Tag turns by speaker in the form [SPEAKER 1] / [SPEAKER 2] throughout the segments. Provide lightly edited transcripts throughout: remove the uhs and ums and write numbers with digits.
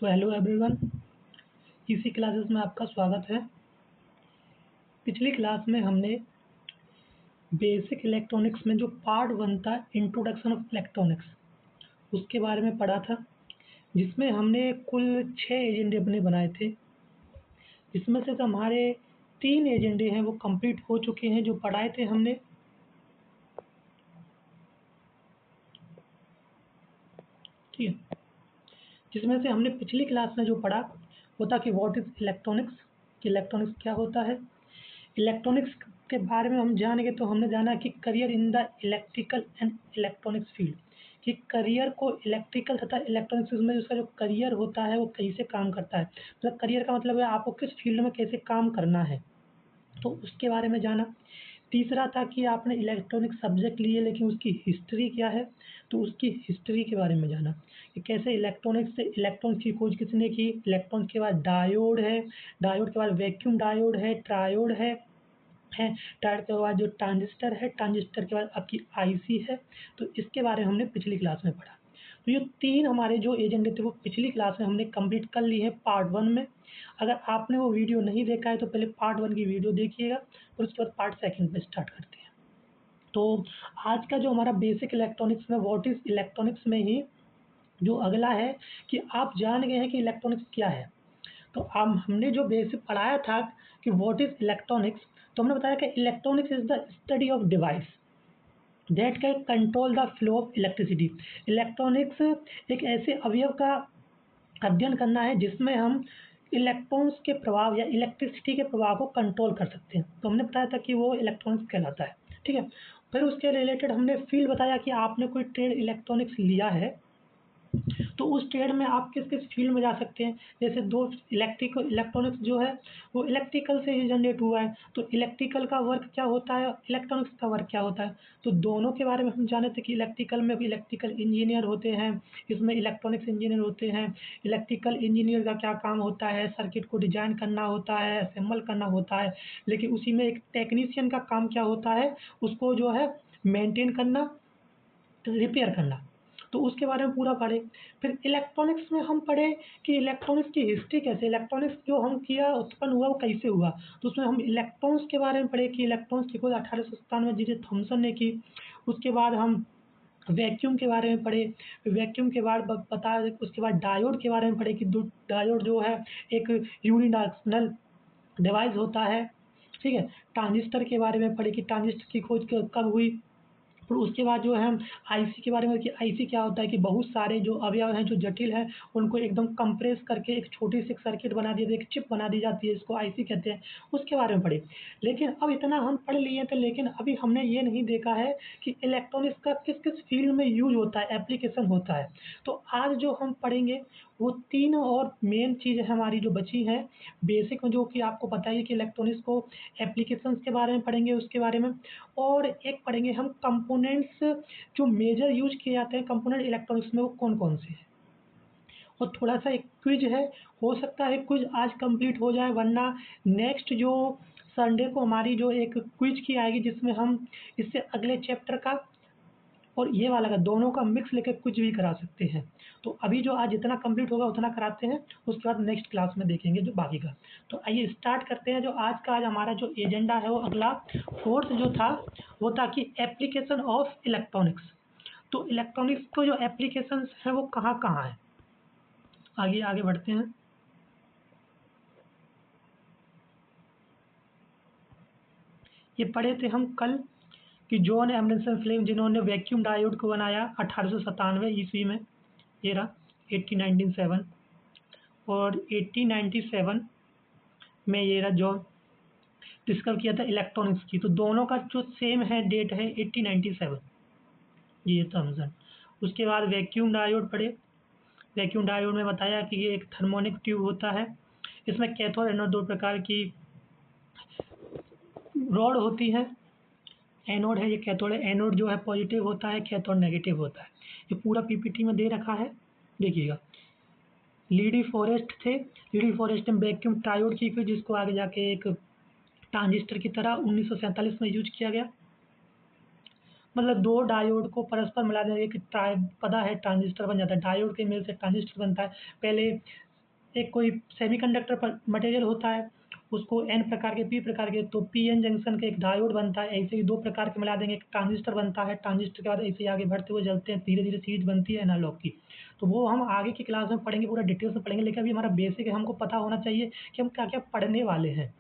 [SPEAKER 1] तो hello everyone, इसी classes में आपका स्वागत है। पिछली क्लास में हमने बेसिक इलेक्ट्रॉनिक्स में जो पार्ट 1 था इंट्रोडक्शन ऑफ इलेक्ट्रॉनिक्स उसके बारे में पढ़ा था, जिसमें हमने कुल 6 एजेंडे अपने बनाए थे। जिसमें से हमारे 3 एजेंडे हैं वो कंप्लीट हो चुके हैं जो पढ़ाए थे हमने। ठीक है, जिसमें से हमने पिछली क्लास में जो पढ़ा वो था कि व्हाट इज़ इलेक्ट्रॉनिक्स, कि इलेक्ट्रॉनिक्स क्या होता है। इलेक्ट्रॉनिक्स के बारे में हम जान गए तो हमने जाना कि career in the electrical and electronics field, कि करियर को इलेक्ट्रिकल तथा इलेक्ट्रॉनिक्स में उसका जो करियर होता है वो कैसे काम करता है। मतलब करियर का मतलब है आपको किस फील्ड में कैसे काम करना है, तो उसके बारे में जाना। तीसरा था कि आपने इलेक्ट्रॉनिक सब्जेक्ट लिए लेकिन उसकी हिस्ट्री क्या है, तो उसकी हिस्ट्री के बारे में जाना कि कैसे इलेक्ट्रॉनिक्स से इलेक्ट्रॉन्स की खोज किसने की। इलेक्ट्रॉन्स के बाद डायोड है, डायोड के बाद वैक्यूम डायोड है, ट्रायोड है, टायर के बाद जो ट्रांजिस्टर है, ट्रांजिस्टर के बाद आपकी आईसी है। तो इसके बारे में हमने पिछली क्लास में पढ़ा। तो ये 3 हमारे जो एजेंडे थे वो पिछली क्लास में हमने कंप्लीट कर ली है पार्ट 1 में। अगर आपने वो वीडियो नहीं देखा है तो पहले पार्ट 1 की वीडियो देखिएगा और उसके बाद पार्ट 2 में स्टार्ट करते हैं। तो आज का जो हमारा बेसिक इलेक्ट्रॉनिक्स में व्हाट इज़ इलेक्ट्रॉनिक्स में ही जो अगला है कि आप जान गए हैं कि इलेक्ट्रॉनिक्स क्या है। तो अब हमने जो बेसिक पढ़ाया था कि व्हाट इज़ इलेक्ट्रॉनिक्स, तो हमने बताया कि electronics is the study of device that can control the flow of electricity. Electronics एक ऐसे अवयव का अध्ययन करना है जिसमें हम इलेक्ट्रॉन्स के प्रभाव या इलेक्ट्रिसिटी के प्रभाव को कंट्रोल कर सकते हैं। तो हमने बताया था कि वो इलेक्ट्रॉनिक्स कहलाता है। ठीक है, फिर उसके रिलेटेड हमने फील्ड बताया कि आपने कोई ट्रेड इलेक्ट्रॉनिक्स लिया है तो उस ट्रेड में आप किस किस फील्ड में जा सकते हैं। जैसे दो इलेक्ट्रॉनिक्स जो है वो इलेक्ट्रिकल से ही जनरेट हुआ है, तो इलेक्ट्रिकल का वर्क क्या होता है, इलेक्ट्रॉनिक्स का वर्क क्या होता है। तो दोनों के बारे में हम जाने थे कि इलेक्ट्रिकल में भी इलेक्ट्रिकल इंजीनियर होते हैं, इसमें इलेक्ट्रॉनिक्स इंजीनियर होते हैं। इलेक्ट्रिकल इंजीनियर का क्या काम होता है, सर्किट को डिजाइन करना होता है, असेंबल करना होता है। लेकिन उसी में एक टेक्नीशियन का काम क्या होता है, उसको जो है मेंटेन करना, रिपेयर करना। तो उसके बारे में पूरा पढ़े। फिर इलेक्ट्रॉनिक्स में हम पढ़े कि इलेक्ट्रॉनिक्स की हिस्ट्री कैसे, इलेक्ट्रॉनिक्स जो हम किया उत्पन्न हुआ वो कैसे हुआ। तो उसमें हम इलेक्ट्रॉन्स के बारे में पढ़े कि इलेक्ट्रॉन्स की खोज 1897 में जे थॉमसन ने की। उसके बाद हम वैक्यूम के बारे में पढ़े। वैक्यूम के बाद उसके बाद डायोड के बारे में पढ़े कि डायोड जो है एक यूनिडायरेक्शनल डिवाइस होता है। ठीक है, ट्रांजिस्टर के बारे में पढ़े कि ट्रांजिस्टर की खोज कब हुई। फिर उसके बाद जो है हम आईसी के बारे में कि आईसी क्या होता है, कि बहुत सारे जो अवयव हैं जो जटिल हैं उनको एकदम कंप्रेस करके एक छोटी सी सर्किट बना दी जाती है, एक चिप बना दी जाती है, इसको आईसी कहते हैं। उसके बारे में पढ़े। लेकिन अब इतना हम पढ़ लिए थे, लेकिन अभी हमने ये नहीं देखा है कि इलेक्ट्रॉनिक्स का किस किस फील्ड में यूज होता है, एप्लीकेशन होता है। तो आज जो हम पढ़ेंगे वो 3 और मेन चीज़ें हमारी जो बची हैं बेसिक में, जो कि आपको पता ही कि इलेक्ट्रॉनिक्स को एप्लीकेशंस के बारे में पढ़ेंगे, उसके बारे में। और एक पढ़ेंगे हम कंपोनेंट्स, जो मेजर यूज किए जाते हैं कंपोनेंट इलेक्ट्रॉनिक्स में वो कौन कौन से हैं। और थोड़ा सा एक क्विज है, हो सकता है क्विज आज कंप्लीट हो जाए, वरना नेक्स्ट जो संडे को हमारी जो एक क्विज की आएगी जिसमें हम इससे अगले चैप्टर का और ये वाला का दोनों का मिक्स लेकर कुछ भी करा सकते हैं। तो अभी जो आज जितना कंप्लीट होगा उतना कराते हैं, उसके बाद नेक्स्ट क्लास में देखेंगे जो बाकी का। तो आइए स्टार्ट करते हैं। जो आज हमारा जो एजेंडा है वो अगला फोर्थ जो था वो था कि एप्लीकेशन ऑफ इलेक्ट्रॉनिक्स। तो इलेक्ट्रॉनिक्स को जो एप्लीकेशंस हैं वो कहाँ कहाँ है। आगे आगे बढ़ते हैं। ये पढ़े थे हम कल कि जॉन एमरसन फ्लेम जिन्होंने वैक्यूम डायोड को बनाया 1897 ईस्वी में, ये रहा 1897। और 1897 में ये रहा जो डिस्कवर किया था इलेक्ट्रॉनिक्स की। तो दोनों का जो सेम है डेट है 1897, ये थॉमसन। उसके बाद वैक्यूम डायोड पढ़े। वैक्यूम डायोड में बताया कि ये एक थर्मोनिक ट्यूब होता है, इसमें कैथोड एनोड दो प्रकार की रॉड होती है। एनोड है, ये कैथोड है, एनोड जो है पॉजिटिव होता है, कैथोड नेगेटिव होता है। ये पूरा पीपीटी में दे रखा है, देखिएगा। लीडी फॉरेस्ट थे, लीडी फॉरेस्ट ने वैक्यूम डायोड की फिर जिसको आगे जाके एक ट्रांजिस्टर की तरह 1947 में यूज किया गया। मतलब दो डायोड को परस्पर मिला देंगे कि पता है ट्रांजिस्टर बन जाता है, डायोड के मेल से ट्रांजिस्टर बनता है। पहले एक कोई सेमीकंडक्टर पर मटेरियल होता है, उसको एन प्रकार के, पी प्रकार के, तो पी एन जंक्शन का एक डायोड बनता है, ऐसे ही 2 प्रकार के मिला देंगे, एक ट्रांजिस्टर बनता है, ट्रांजिस्टर के बाद ऐसे ही आगे बढ़ते हुए जलते हैं, धीरे-धीरे सीरीज़ बनती है एनालॉग की। तो वो हम आगे की क्लास में पढ़ेंगे, पूरा डिटेल से पढ़ेंगे, लेकिन अभी हमारा बेसिक है, हमको पता होना चाहिए कि हम क्या-क्या पढ़ने वाले हैं।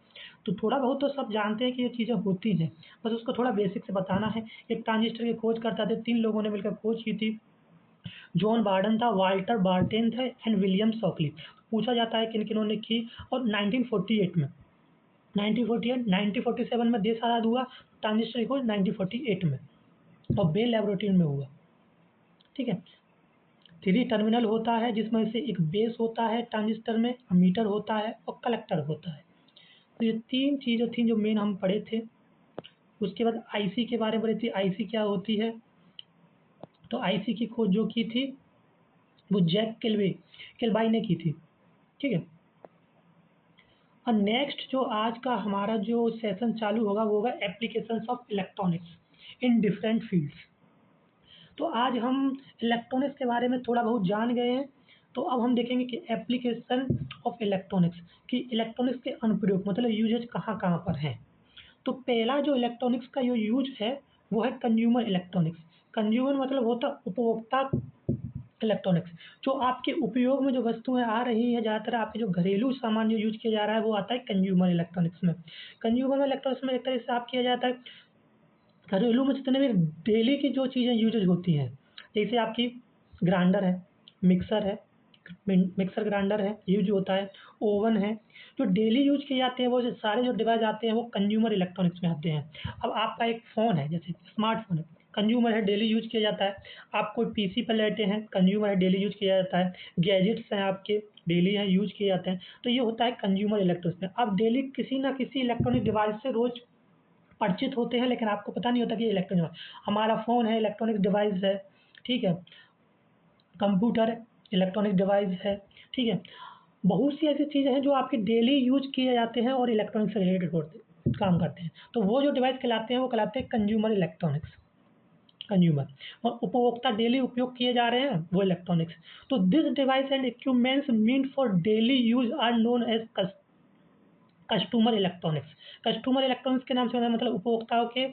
[SPEAKER 1] तो थोड़ा बहुत तो सब जानते हैं कि ये चीज़ें होती हैं, बस उसको थोड़ा बेसिक से बताना है। एक ट्रांजिस्टर की खोज करता थे, 3 लोगों ने मिलकर खोज की थी। जॉन बार्डन था, वाल्टर बार्टेन थे एंड विलियम शॉकली। पूछा जाता है किन-किन्हों ने की, और 1948 में, 1948, 1947 में देश आज़ाद हुआ, ट्रांजिस्टर की खोज 1948 में और बेल लैबोरेटरी में हुआ। ठीक है? 3 टर्मिनल होता है जिसमें से एक बेस होता है ट्रांजिस्टर में, मीटर होता है और कलेक्टर होता है। तो ये 3 चीज़ें थी जो मेन हम पढ़े थे। उसके बाद आईसी के बारे में पढ़ी थी, आईसी क्या होती है। तो आईसी की खोज जो की थी वो जैक किलबाई ने की थी। ठीक है? और नेक्स्ट जो आज का हमारा जो सेशन चालू होगा वो होगा applications of electronics in different fields. तो आज हम इलेक्ट्रॉनिक्स के बारे में थोड़ा बहुत जान गए हैं, तो अब हम देखेंगे कि एप्लीकेशन ऑफ इलेक्ट्रॉनिक्स, कि इलेक्ट्रॉनिक्स के अनुप्रयोग मतलब यूजेज कहाँ-कहाँ पर हैं। तो पहला जो इलेक्ट्रॉनिक्स का जो यूज है वो है कंज्यूमर इलेक्ट्रॉनिक्स। कंज्यूमर मतलब होता उपभोक्ता इलेक्ट्रॉनिक्स। जो आपके उपयोग में जो वस्तुएँ आ रही हैं, ज़्यादातर आपके जो घरेलू सामान जो यूज़ किया जा रहा है वो आता है कंज्यूमर इलेक्ट्रॉनिक्स में। कंज्यूमर इलेक्ट्रॉनिक्स में एक तरह से आप किया जाता है, घरेलू में जितने भी डेली की जो चीज़ें यूजेज होती हैं, जैसे आपकी ग्राइंडर है, मिक्सर है, मिक्सर ग्राइंडर है, यूज होता है, ओवन है, जो डेली यूज किए जाते हैं वो जो सारे जो डिवाइस आते हैं वो कंज्यूमर इलेक्ट्रॉनिक्स में आते हैं। अब आपका एक फ़ोन है, जैसे स्मार्टफ़ोन है, कंज्यूमर है, डेली यूज किया जाता है। आप कोई पीसी पर लेटे हैं, कंज्यूमर है, डेली यूज किया जाता है। गैजेट्स हैं आपके, डेली हैं, यूज किए जाते हैं। तो ये होता है कंज्यूमर इलेक्ट्रॉनिक्स में। आप डेली किसी न किसी इलेक्ट्रॉनिक डिवाइस से रोज़ परिचित होते हैं, लेकिन आपको पता नहीं होता कि ये इलेक्ट्रॉनिक डिवाइस, हमारा फ़ोन है, इलेक्ट्रॉनिक डिवाइस है, ठीक है? कंप्यूटर इलेक्ट्रॉनिक डिवाइस है, ठीक है? बहुत सी ऐसी चीज़ें हैं जो आपके डेली यूज़ किए जाते हैं और इलेक्ट्रॉनिक से रिलेटेड होते काम करते हैं। तो वो जो डिवाइस कहलाते हैं वो कहलाते हैं कंज्यूमर इलेक्ट्रॉनिक्स, कंज्यूमर। और उपभोक्ता डेली उपयोग किए जा रहे हैं वो इलेक्ट्रॉनिक्स। तो this device and equipments meant for daily use are known as customer electronics. Customer electronics के नाम से मतलब उपभोक्ताओं के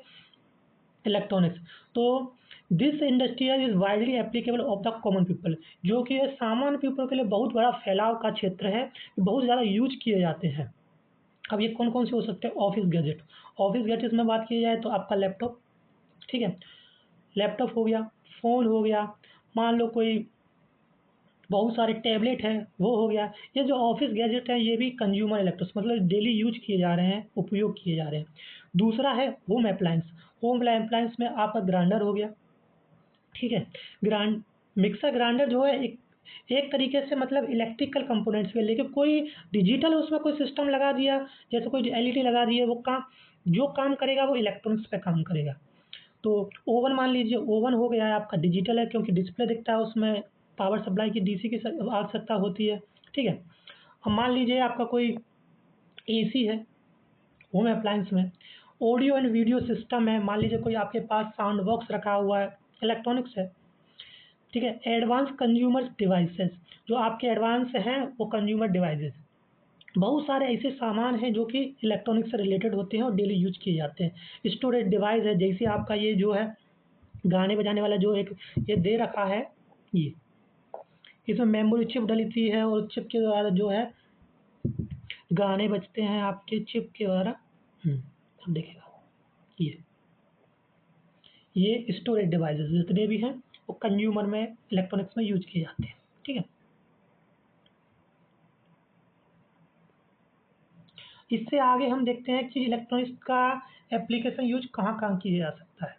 [SPEAKER 1] इलेक्ट्रॉनिक्स। तो this industrial is widely applicable of the common people, जो कि सामान्य पीपल के लिए बहुत बड़ा फैलाव का क्षेत्र है, बहुत ज़्यादा यूज किए जाते हैं। अब ये कौन-कौन से हो सकते हैं? Office gadget. ऑफ़िस गैजेट्स में बात की जाए तो आपका लैपटॉप, ठीक है? लैपटॉप हो गया, फ़ोन हो गया, मान लो कोई बहुत सारे टैबलेट हैं, वो हो गया। ये जो ऑफ़िस गैजेट है ये भी कंज्यूमर इलेक्ट्रॉनिक्स मतलब डेली यूज़ किए जा रहे हैं, उपयोग किए जा रहे हैं। दूसरा है होम एप्लायंस। होम एप्लायंस में आपका ग्राइंडर हो गया, ठीक है? ग्राइंड मिक्सर ग्राइंडर जो है एक तरीके से मतलब इलेक्ट्रिकल कंपोनेंट्स पे, लेकिन कोई डिजिटल उसमें कोई सिस्टम लगा दिया, जैसे कोई एलईडी लगा दी है, वो काम जो काम करेगा वो इलेक्ट्रॉनिक्स पे काम करेगा। तो ओवन मान लीजिए, ओवन हो गया है आपका डिजिटल है क्योंकि डिस्प्ले दिखता है उसमें, पावर सप्लाई की डीसी की आवश्यकता होती है, ठीक है? अब मान लीजिए आपका कोई एसी है होम अप्लायंस में, ऑडियो एंड वीडियो सिस्टम है, मान लीजिए कोई आपके पास साउंड बॉक्स रखा हुआ है, इलेक्ट्रॉनिक्स है, ठीक है? एडवांस कंज्यूमर डिवाइसेस, जो आपके एडवांस हैं वो कंज्यूमर डिवाइसेस। बहुत सारे ऐसे सामान हैं जो कि इलेक्ट्रॉनिक्स से रिलेटेड होते हैं और डेली यूज़ किए जाते हैं। स्टोरेज डिवाइस है, जैसे आपका ये जो है गाने बजाने वाला जो एक ये दे रखा है, ये इसमें मेमोरी चिप डली है और चिप के द्वारा जो है गाने बजते हैं आपके चिप के द्वारा। अब देखिएगा, ये स्टोरेज डिवाइसेस जितने भी हैं वो कंज्यूमर में इलेक्ट्रॉनिक्स में यूज किए जाते हैं, ठीक है? इससे आगे हम देखते हैं कि इलेक्ट्रॉनिक्स का एप्लीकेशन यूज कहाँ-कहाँ किया जा सकता है।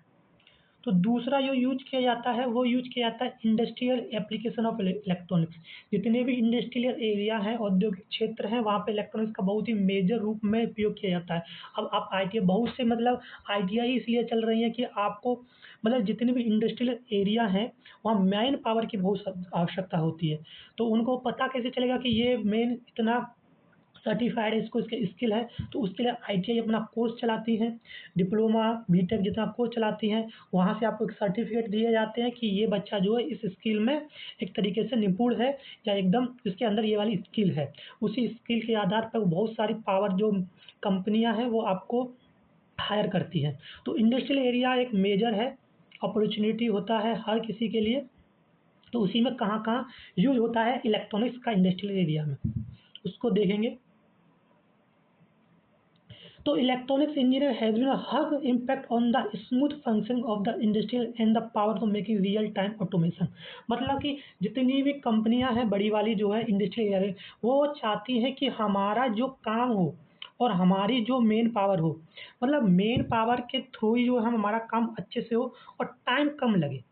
[SPEAKER 1] तो दूसरा जो यूज किया जाता है वो यूज किया जाता है इंडस्ट्रियल एप्लीकेशन ऑफ इलेक्ट्रॉनिक्स। जितने भी इंडस्ट्रियल एरिया हैं, औद्योगिक क्षेत्र हैं, वहाँ पे इलेक्ट्रॉनिक्स का बहुत ही मेजर रूप में उपयोग किया जाता है। अब आप आईटीआई बहुत से मतलब आईटीआई इसलिए चल रही है कि आपको मतलब जितने भी इंडस्ट्रियल एरिया हैं, वहाँ मैन पावर की बहुत आवश्यकता होती है। तो उनको पता कैसे चलेगा कि ये मेन इतना सर्टिफाइड है, इसको इसके स्किल है, तो उसके लिए ITI अपना कोर्स चलाती हैं, डिप्लोमा बीटेक जितना कोर्स चलाती हैं। वहाँ से आपको एक सर्टिफिकेट दिए जाते हैं कि ये बच्चा जो है इस स्किल में एक तरीके से निपुण है, या एकदम इसके अंदर ये वाली स्किल है। उसी स्किल के आधार पर बहुत सारी पावर जो कंपनियां हैं वो आपको हायर करती हैं। तो इंडस्ट्रियल एरिया एक मेजर है, अपॉर्चुनिटी होता है हर किसी के लिए। तो उसी में कहाँ कहाँ यूज होता है इलेक्ट्रॉनिक्स का इंडस्ट्रियल एरिया में, उसको देखेंगे। तो electronics engineer has been a huge impact on the smooth functioning of the industrial and the power of making real time automation. मतलब कि जितनी भी कंपनियां हैं बड़ी वाली जो है इंडस्ट्रियल एरिया, वो चाहती हैं कि हमारा जो काम हो और हमारी जो मेन पावर हो, मतलब मेन पावर के थ्रू ही जो है हमारा काम अच्छे से हो और टाइम कम लगे।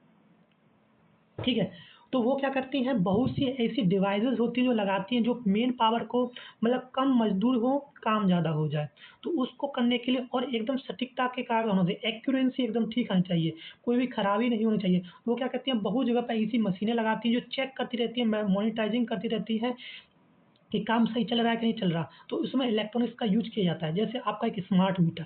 [SPEAKER 1] ठीक है, तो वो क्या करती हैं, बहुत सी ऐसी डिवाइसेस होती हैं जो लगाती हैं जो मेन पावर को, मतलब कम मजदूर हो, काम ज़्यादा हो जाए। तो उसको करने के लिए और एकदम सटीकता के कारण होना चाहिए, एक्यूरेंसी एकदम ठीक आनी चाहिए, कोई भी खराबी नहीं होनी चाहिए। तो वो क्या कहती हैं, बहुत जगह पर ऐसी मशीनें लगाती हैं जो चेक करती रहती हैं, मॉनिटाइजिंग करती रहती है कि काम सही चल रहा है कि नहीं चल रहा। तो उसमें इलेक्ट्रॉनिक्स का यूज किया जाता है। जैसे आपका एक स्मार्ट मीटर,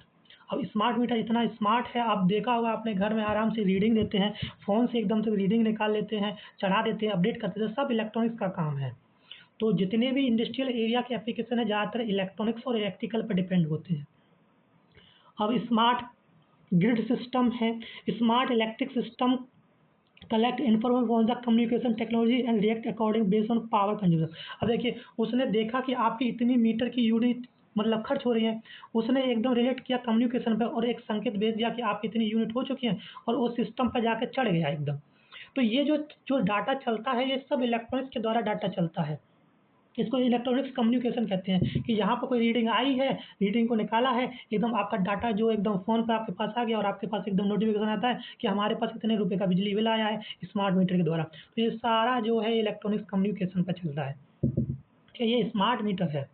[SPEAKER 1] अब स्मार्ट मीटर इतना स्मार्ट है, आप देखा होगा अपने घर में आराम से रीडिंग देते हैं, फ़ोन से एकदम से रीडिंग निकाल लेते हैं, चढ़ा देते हैं, अपडेट करते हैं, सब इलेक्ट्रॉनिक्स का काम है। तो जितने भी इंडस्ट्रियल एरिया के एप्लीकेशन है ज़्यादातर इलेक्ट्रॉनिक्स और इलेक्ट्रिकल पर डिपेंड होते हैं। अब स्मार्ट ग्रिड सिस्टम है, smart electric system collect information from the communication technology and react according based on power consumer. अब देखिए, उसने देखा कि आपकी इतनी मीटर की यूनिट मतलब खर्च हो रही है, उसने एकदम रिलेट किया कम्युनिकेशन पे और एक संकेत भेज दिया कि आपकी इतनी यूनिट हो चुकी है, और वो सिस्टम पर जाके चढ़ गया एकदम। तो ये जो जो डाटा चलता है, ये सब इलेक्ट्रॉनिक्स के द्वारा डाटा चलता है। इसको इलेक्ट्रॉनिक्स कम्युनिकेशन कहते हैं कि यहाँ पर कोई रीडिंग आई है, रीडिंग को निकाला है, एकदम आपका डाटा जो एकदम फ़ोन पे आपके पास आ गया और आपके पास एकदम नोटिफिकेशन आता है कि हमारे पास इतने रुपए का बिजली बिल आया है स्मार्ट मीटर के द्वारा। तो ये सारा जो है इलेक्ट्रॉनिक्स कम्युनिकेशन पर चल रहा है। ठीक है, ये स्मार्ट मीटर है।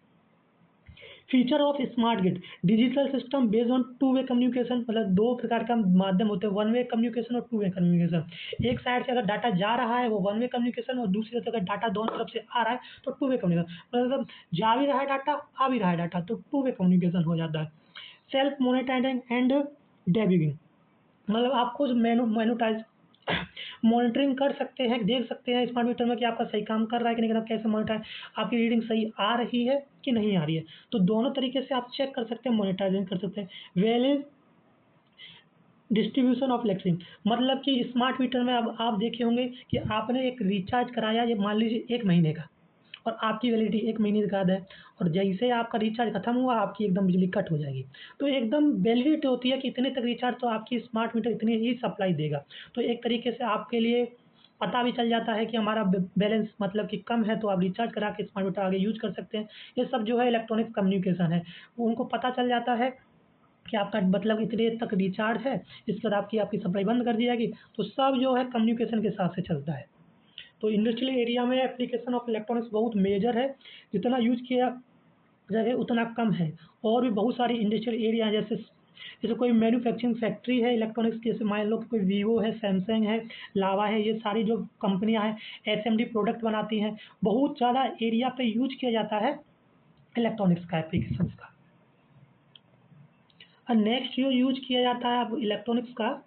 [SPEAKER 1] Feature of smart grid, digital system based on two way communication, मतलब दो प्रकार का माध्यम होते हैं, वन वे कम्युनिकेशन और टू वे कम्युनिकेशन। एक साइड से अगर डाटा जा रहा है वो वन वे कम्युनिकेशन, और दूसरी तरफ अगर डाटा दोनों तरफ से आ रहा है तो टू वे कम्युनिकेशन, मतलब जा भी रहा है डाटा, आ भी रहा है डाटा, तो टू वे कम्युनिकेशन हो जाता है। सेल्फ मोनिटाइजिंग एंड डेबिगिंग, मतलब आप खुद मैनुटाइज मॉनिटरिंग कर सकते हैं, देख सकते हैं स्मार्ट मीटर में कि आपका सही काम कर रहा है कि नहीं कर रहा, कैसे मॉनिटर आपकी रीडिंग सही आ रही है कि नहीं आ रही है। तो दोनों तरीके से आप चेक कर सकते हैं, मॉनिटरिंग कर सकते हैं। वैलिड डिस्ट्रीब्यूशन ऑफ इलेक्ट्रिसिटी, मतलब कि स्मार्ट मीटर में अब आप देखे होंगे कि आपने एक रिचार्ज कराया, ये मान लीजिए 1 महीने का, और आपकी वैलिडिटी 1 महीने के बाद है, और जैसे आपका रिचार्ज खत्म हुआ आपकी एकदम बिजली कट हो जाएगी। तो एकदम वैलिडिटी होती है कि इतने तक रिचार्ज तो आपकी स्मार्ट मीटर इतनी ही सप्लाई देगा। तो एक तरीके से आपके लिए पता भी चल जाता है कि हमारा बैलेंस मतलब कि कम है, तो आप रिचार्ज करा के स्मार्ट मीटर आगे यूज कर सकते हैं। ये सब जो है इलेक्ट्रॉनिक्स कम्युनिकेशन है, उनको पता चल जाता है कि आपका मतलब इतने तक रिचार्ज है, इसके बाद आपकी आपकी सप्लाई बंद कर दी जाएगी। तो सब जो है कम्युनिकेशन के हिसाब से चलता है। तो इंडस्ट्रियल एरिया में एप्लीकेशन ऑफ इलेक्ट्रॉनिक्स बहुत मेजर है, जितना यूज किया जाए उतना कम है। और भी बहुत सारी इंडस्ट्रियल एरिया हैं, जैसे जैसे कोई मैन्युफैक्चरिंग फैक्ट्री है इलेक्ट्रॉनिक्स की, जैसे मान लो कि कोई वीवो है, सैमसंग है, लावा है, ये सारी जो कंपनियां हैं एसएमडी प्रोडक्ट बनाती हैं। बहुत ज़्यादा एरिया पे यूज किया जाता है इलेक्ट्रॉनिक्स का, एप्लीकेशंस का। और नेक्स्ट जो यूज किया जाता है अब इलेक्ट्रॉनिक्स का,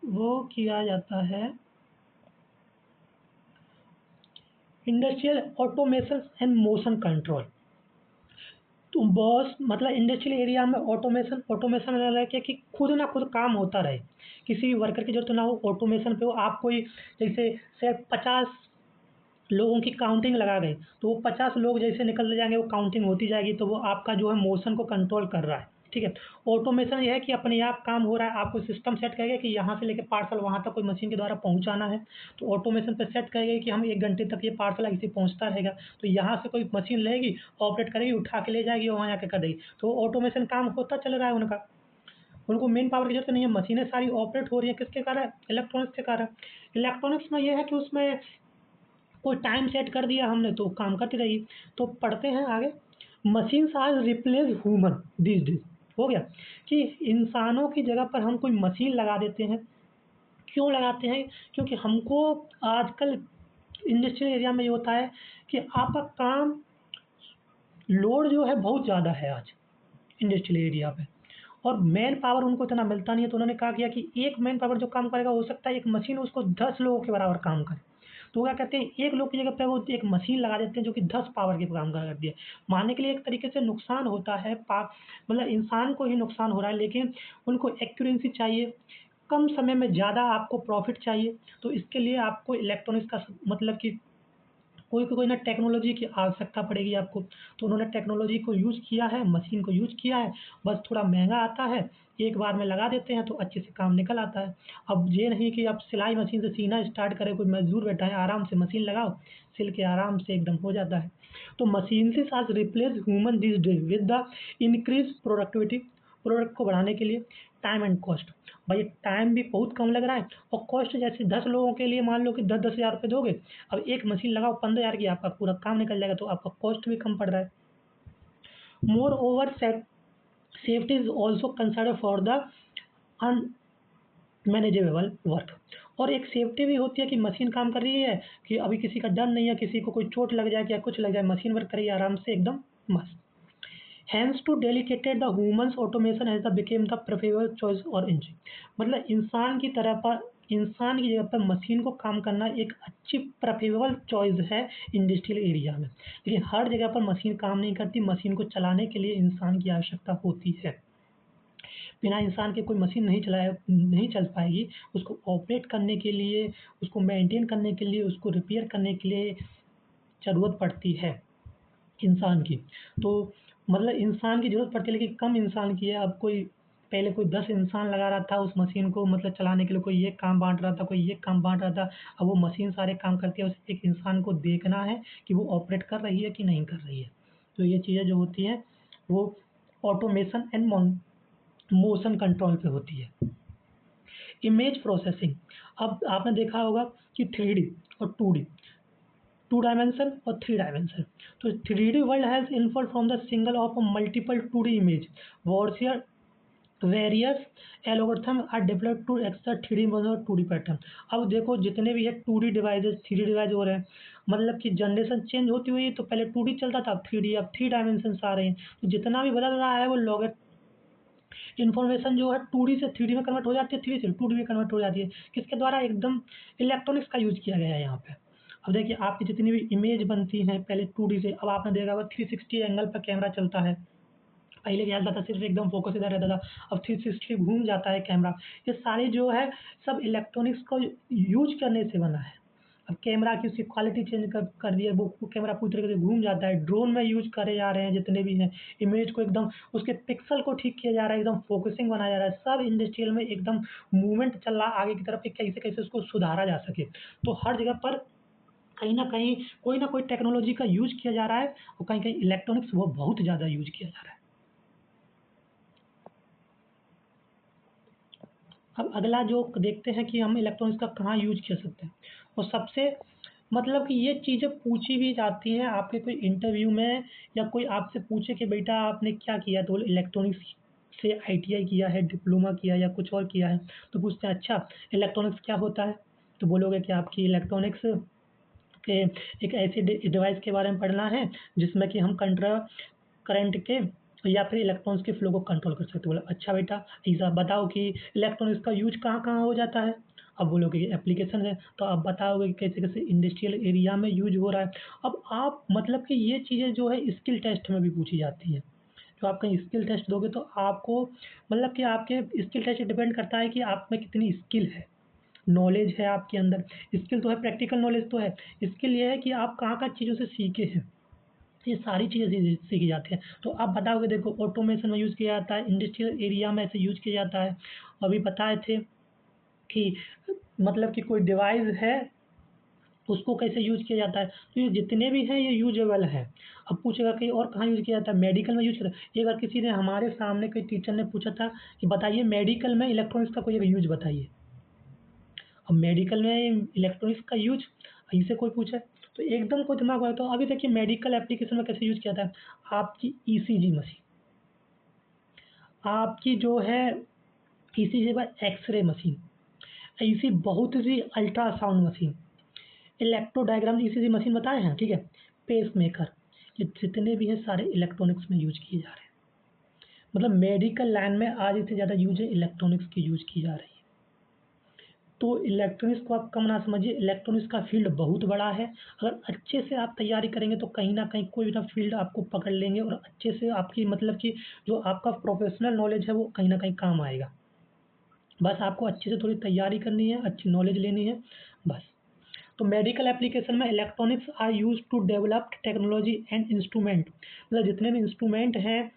[SPEAKER 1] वो किया जाता है industrial automation and motion control. तो बॉस मतलब इंडस्ट्रियल एरिया में ऑटोमेशन, ऑटोमेशन मतलब है कि खुद ना खुद काम होता रहे, किसी वर्कर की जरूरत ना हो, ऑटोमेशन पे हो। आप कोई जैसे सिर्फ 50 लोगों की काउंटिंग लगा गए, तो वो 50 लोग जैसे निकल जाएंगे, वो काउंटिंग होती जाएगी, तो वो आपका जो है मोशन को कंट्रोल कर रहा है। ठीक है, ऑटोमेशन ये है कि अपने आप काम हो रहा है, आपको सिस्टम सेट करेगा कि यहाँ से लेके पार्सल वहाँ तक कोई मशीन के द्वारा पहुँचाना है, तो ऑटोमेशन पे सेट करेगा कि हम 1 घंटे तक ये पार्सल ऐसे पहुँचता रहेगा। तो यहाँ से कोई मशीन लेगी, ऑपरेट करेगी, उठा के ले जाएगी और वहाँ जाके कर देगी। तो ऑटोमेशन काम होता चल रहा है उनका, उनको मेन पावर की जरूरत नहीं है, मशीनें सारी ऑपरेट हो रही है किसके कारण, इलेक्ट्रॉनिक्स के कारण। इलेक्ट्रॉनिक्स में ये है कि उसमें कोई टाइम सेट कर दिया हमने तो काम करती रही। तो पढ़ते हैं आगे। Machines are replace human this days, हो गया कि इंसानों की जगह पर हम कोई मशीन लगा देते हैं। क्यों लगाते हैं, क्योंकि हमको आजकल इंडस्ट्रियल एरिया में ये होता है कि आपका काम लोड जो है बहुत ज़्यादा है आज इंडस्ट्रियल एरिया पे, और मैन पावर उनको इतना मिलता नहीं है, तो उन्होंने कहा किया कि एक मैन पावर जो काम करेगा हो सकता है एक मशीन उसको 10 लोगों के बराबर काम करे। तो वो क्या कहते हैं, एक लोग की जगह पे वो एक मशीन लगा देते हैं जो कि 10 पावर के काम करती है। मानने के लिए एक तरीके से नुकसान होता है, मतलब इंसान को ही नुकसान हो रहा है, लेकिन उनको एक्यूरेंसी चाहिए, कम समय में ज़्यादा आपको प्रॉफिट चाहिए, तो इसके लिए आपको इलेक्ट्रॉनिक्स का मतलब कि कोई ना टेक्नोलॉजी की आवश्यकता पड़ेगी आपको। तो उन्होंने टेक्नोलॉजी को यूज़ किया है, मशीन को यूज़ किया है, बस थोड़ा महँगा आता है, एक बार में लगा देते हैं तो अच्छे से काम निकल आता है। अब ये नहीं कि आप सिलाई मशीन से सीना स्टार्ट करें, कोई मज़दूर बैठा है, आराम से मशीन लगाओ, सिल के आराम से एकदम हो जाता है। तो machines has replaced human this days with the increase productivity, product को बढ़ाने के लिए टाइम एंड कॉस्ट। भाई टाइम भी बहुत कम लग रहा है, और कॉस्ट जैसे 10 लोगों के लिए मान लो कि 10-10 हज़ार रुपए दोगे, अब एक मशीन लगाओ 15,000 की, आपका पूरा काम निकल जाएगा, तो आपका कॉस्ट भी कम पड़ रहा है। More over safety is also consider for the unmanageable work. और एक सेफ्टी भी होती है कि मशीन काम कर रही है, कि अभी किसी का डर नहीं है, किसी को कोई चोट लग जाए या कुछ लग जाए, मशीन वर्क कर रही है आराम से एकदम मस्त। Hence to delegate the humans automation has became the preferable choice और engine। मतलब इंसान की जगह पर मशीन को काम करना एक अच्छी प्रेफरेबल चॉइस है इंडस्ट्रियल एरिया में। लेकिन हर जगह पर मशीन काम नहीं करती, मशीन को चलाने के लिए इंसान की आवश्यकता होती है। बिना इंसान के कोई मशीन नहीं चल पाएगी। उसको ऑपरेट करने के लिए, उसको मेंटेन करने के लिए, उसको रिपेयर करने के लिए ज़रूरत पड़ती है इंसान की। तो मतलब इंसान की ज़रूरत पड़ती है, लेकिन कम इंसान की है। अब कोई पहले कोई 10 इंसान लगा रहा था उस मशीन को मतलब चलाने के लिए, कोई ये काम बाँट रहा था, कोई ये काम बाँट रहा था। अब वो मशीन सारे काम करती है, उस एक इंसान को देखना है कि वो ऑपरेट कर रही है कि नहीं कर रही है। तो ये चीज़ें जो होती हैं वो ऑटोमेशन एंड मोशन कंट्रोल पे होती है। इमेज प्रोसेसिंग, अब आपने देखा होगा कि 3D और 2D, 2 डायमेंशन और 3 डायमेंशन। तो 3D world has inferred from the single of multiple 2D image. वॉर्सियर various algorithm are developed to extract 3D image और 2D पैटर्न। अब देखो जितने भी है 2D डिवाइसेस 3D डिवाइस हो रहे हैं, मतलब कि जनरेशन चेंज होती हुई, तो पहले 2D चलता था, अब 3D, अब 3 डायमेंशंस आ रहे हैं। तो जितना भी बदल रहा है वो इन्फॉर्मेशन जो है 2D से 3D में कन्वर्ट हो जाती है, 3D से 2D में कन्वर्ट हो जाती है। किसके द्वारा? एकदम इलेक्ट्रॉनिक्स का यूज़ किया गया है यहाँ पे। अब देखिए आपकी जितनी भी इमेज बनती हैं पहले 2D से, अब आपने देखा होगा 360 एंगल पे कैमरा चलता है। पहले क्या चलता था, सिर्फ़ एकदम फ़ोकस इधर रहता था, अब 360 घूम जाता है कैमरा। ये सारे जो है सब इलेक्ट्रॉनिक्स को यूज़ करने से बना है। अब कैमरा की उसकी क्वालिटी चेंज कर दी है, वो कैमरा पूरी तरीके से घूम जाता है। ड्रोन में यूज़ करे जा रहे हैं जितने भी हैं, इमेज को एकदम उसके पिक्सल को ठीक किया जा रहा है, एकदम फ़ोकसिंग बनाया जा रहा है। सब इंडस्ट्रियल में एकदम मूवमेंट चल रहा है आगे की तरफ कि कैसे-कैसे उसको सुधारा जा सके। तो हर जगह पर कहीं न कहीं कोई न कोई टेक्नोलॉजी का यूज़ किया जा रहा है, और कहीं-कहीं इलेक्ट्रॉनिक्स वो बहुत ज़्यादा यूज़ किया जा रहा है। अब अगला जो देखते हैं कि हम इलेक्ट्रॉनिक्स का कहाँ यूज़ कर सकते हैं। और सबसे मतलब कि ये चीज़ें पूछी भी जाती हैं आपके कोई इंटरव्यू में, या कोई आपसे पूछे कि बेटा आपने क्या किया? तो बोले इलेक्ट्रॉनिक्स से आईटीआई किया है, डिप्लोमा किया या कुछ और किया है। तो पूछते हैं अच्छा इलेक्ट्रॉनिक्स क्या होता है? तो बोलोगे कि आपकी इलेक्ट्रॉनिक्स के एक ऐसे डिवाइस के बारे में पढ़ना है जिसमें कि हम करंट के या फिर इलेक्ट्रॉन्स के फ्लो को कंट्रोल कर सकते हो। बोला अच्छा बेटा ऐसा बताओ कि इलेक्ट्रॉनिक्स का यूज कहाँ-कहाँ हो जाता है? अब बोलोगे कि एप्लीकेशन है, तो आप बताओगे कि कैसे-कैसे इंडस्ट्रियल एरिया में यूज हो रहा है। अब आप मतलब कि ये चीज़ें जो है स्किल टेस्ट में भी पूछी जाती हैं। जो आप कहीं स्किल टेस्ट दोगे तो आपको मतलब कि आपके स्किल टेस्ट डिपेंड करता है कि आप में कितनी स्किल है, नॉलेज है आपके अंदर। स्किल तो है, प्रैक्टिकल नॉलेज तो है। स्किल ये है कि आप कहाँ-कहाँ चीज़ों से सीखे हैं। ये सारी चीज़ें सीखी जाती हैं। तो आप बताओगे देखो ऑटोमेशन में यूज़ किया जाता है, इंडस्ट्रियल एरिया में ऐसे यूज़ किया जाता है। अभी बताए थे कि मतलब कि कोई डिवाइस है, उसको कैसे यूज़ किया जाता है। तो ये जितने भी हैं ये यूज़ेबल हैं। अब पूछेगा कहीं और कहाँ यूज़ किया जाता है? मेडिकल में यूज़ किया जाता है। एक बार किसी ने हमारे सामने कोई टीचर ने पूछा था कि बताइए मेडिकल में इलेक्ट्रॉनिक्स का कोई एक यूज़ बताइए। अब मेडिकल में इलेक्ट्रॉनिक्स का यूज़ ऐसे कोई पूछे तो एकदम कोई दिमाग में, तो अभी देखिए मेडिकल एप्लीकेशन में कैसे यूज़ किया जाता है। आपकी ईसीजी मशीन, आपकी जो है ईसीजी के बाद एक्स-रे मशीन, ऐसी बहुत सी ultrasound machine, electro diagram ECG machine बताए हैं, ठीक है। पेस मेकर, ये जितने भी हैं सारे इलेक्ट्रॉनिक्स में यूज किए जा रहे हैं। मतलब मेडिकल लाइन में आज से ज़्यादा यूज है इलेक्ट्रॉनिक्स की यूज की जा रही है। तो इलेक्ट्रॉनिक्स को आप कम ना समझिए, इलेक्ट्रॉनिक्स का फील्ड बहुत बड़ा है। अगर अच्छे से आप तैयारी करेंगे तो कहीं न कहीं कोई ना फील्ड आपको पकड़ लेंगे और अच्छे से आपकी मतलब कि जो आपका प्रोफ़ेशनल नॉलेज है वो कहीं न कहीं काम आएगा। बस आपको अच्छे से थोड़ी तैयारी करनी है, अच्छी नॉलेज लेनी है, बस। तो मेडिकल एप्लीकेशन में electronics are used to develop technology and instrument, मतलब जितने भी इंस्ट्रूमेंट हैं,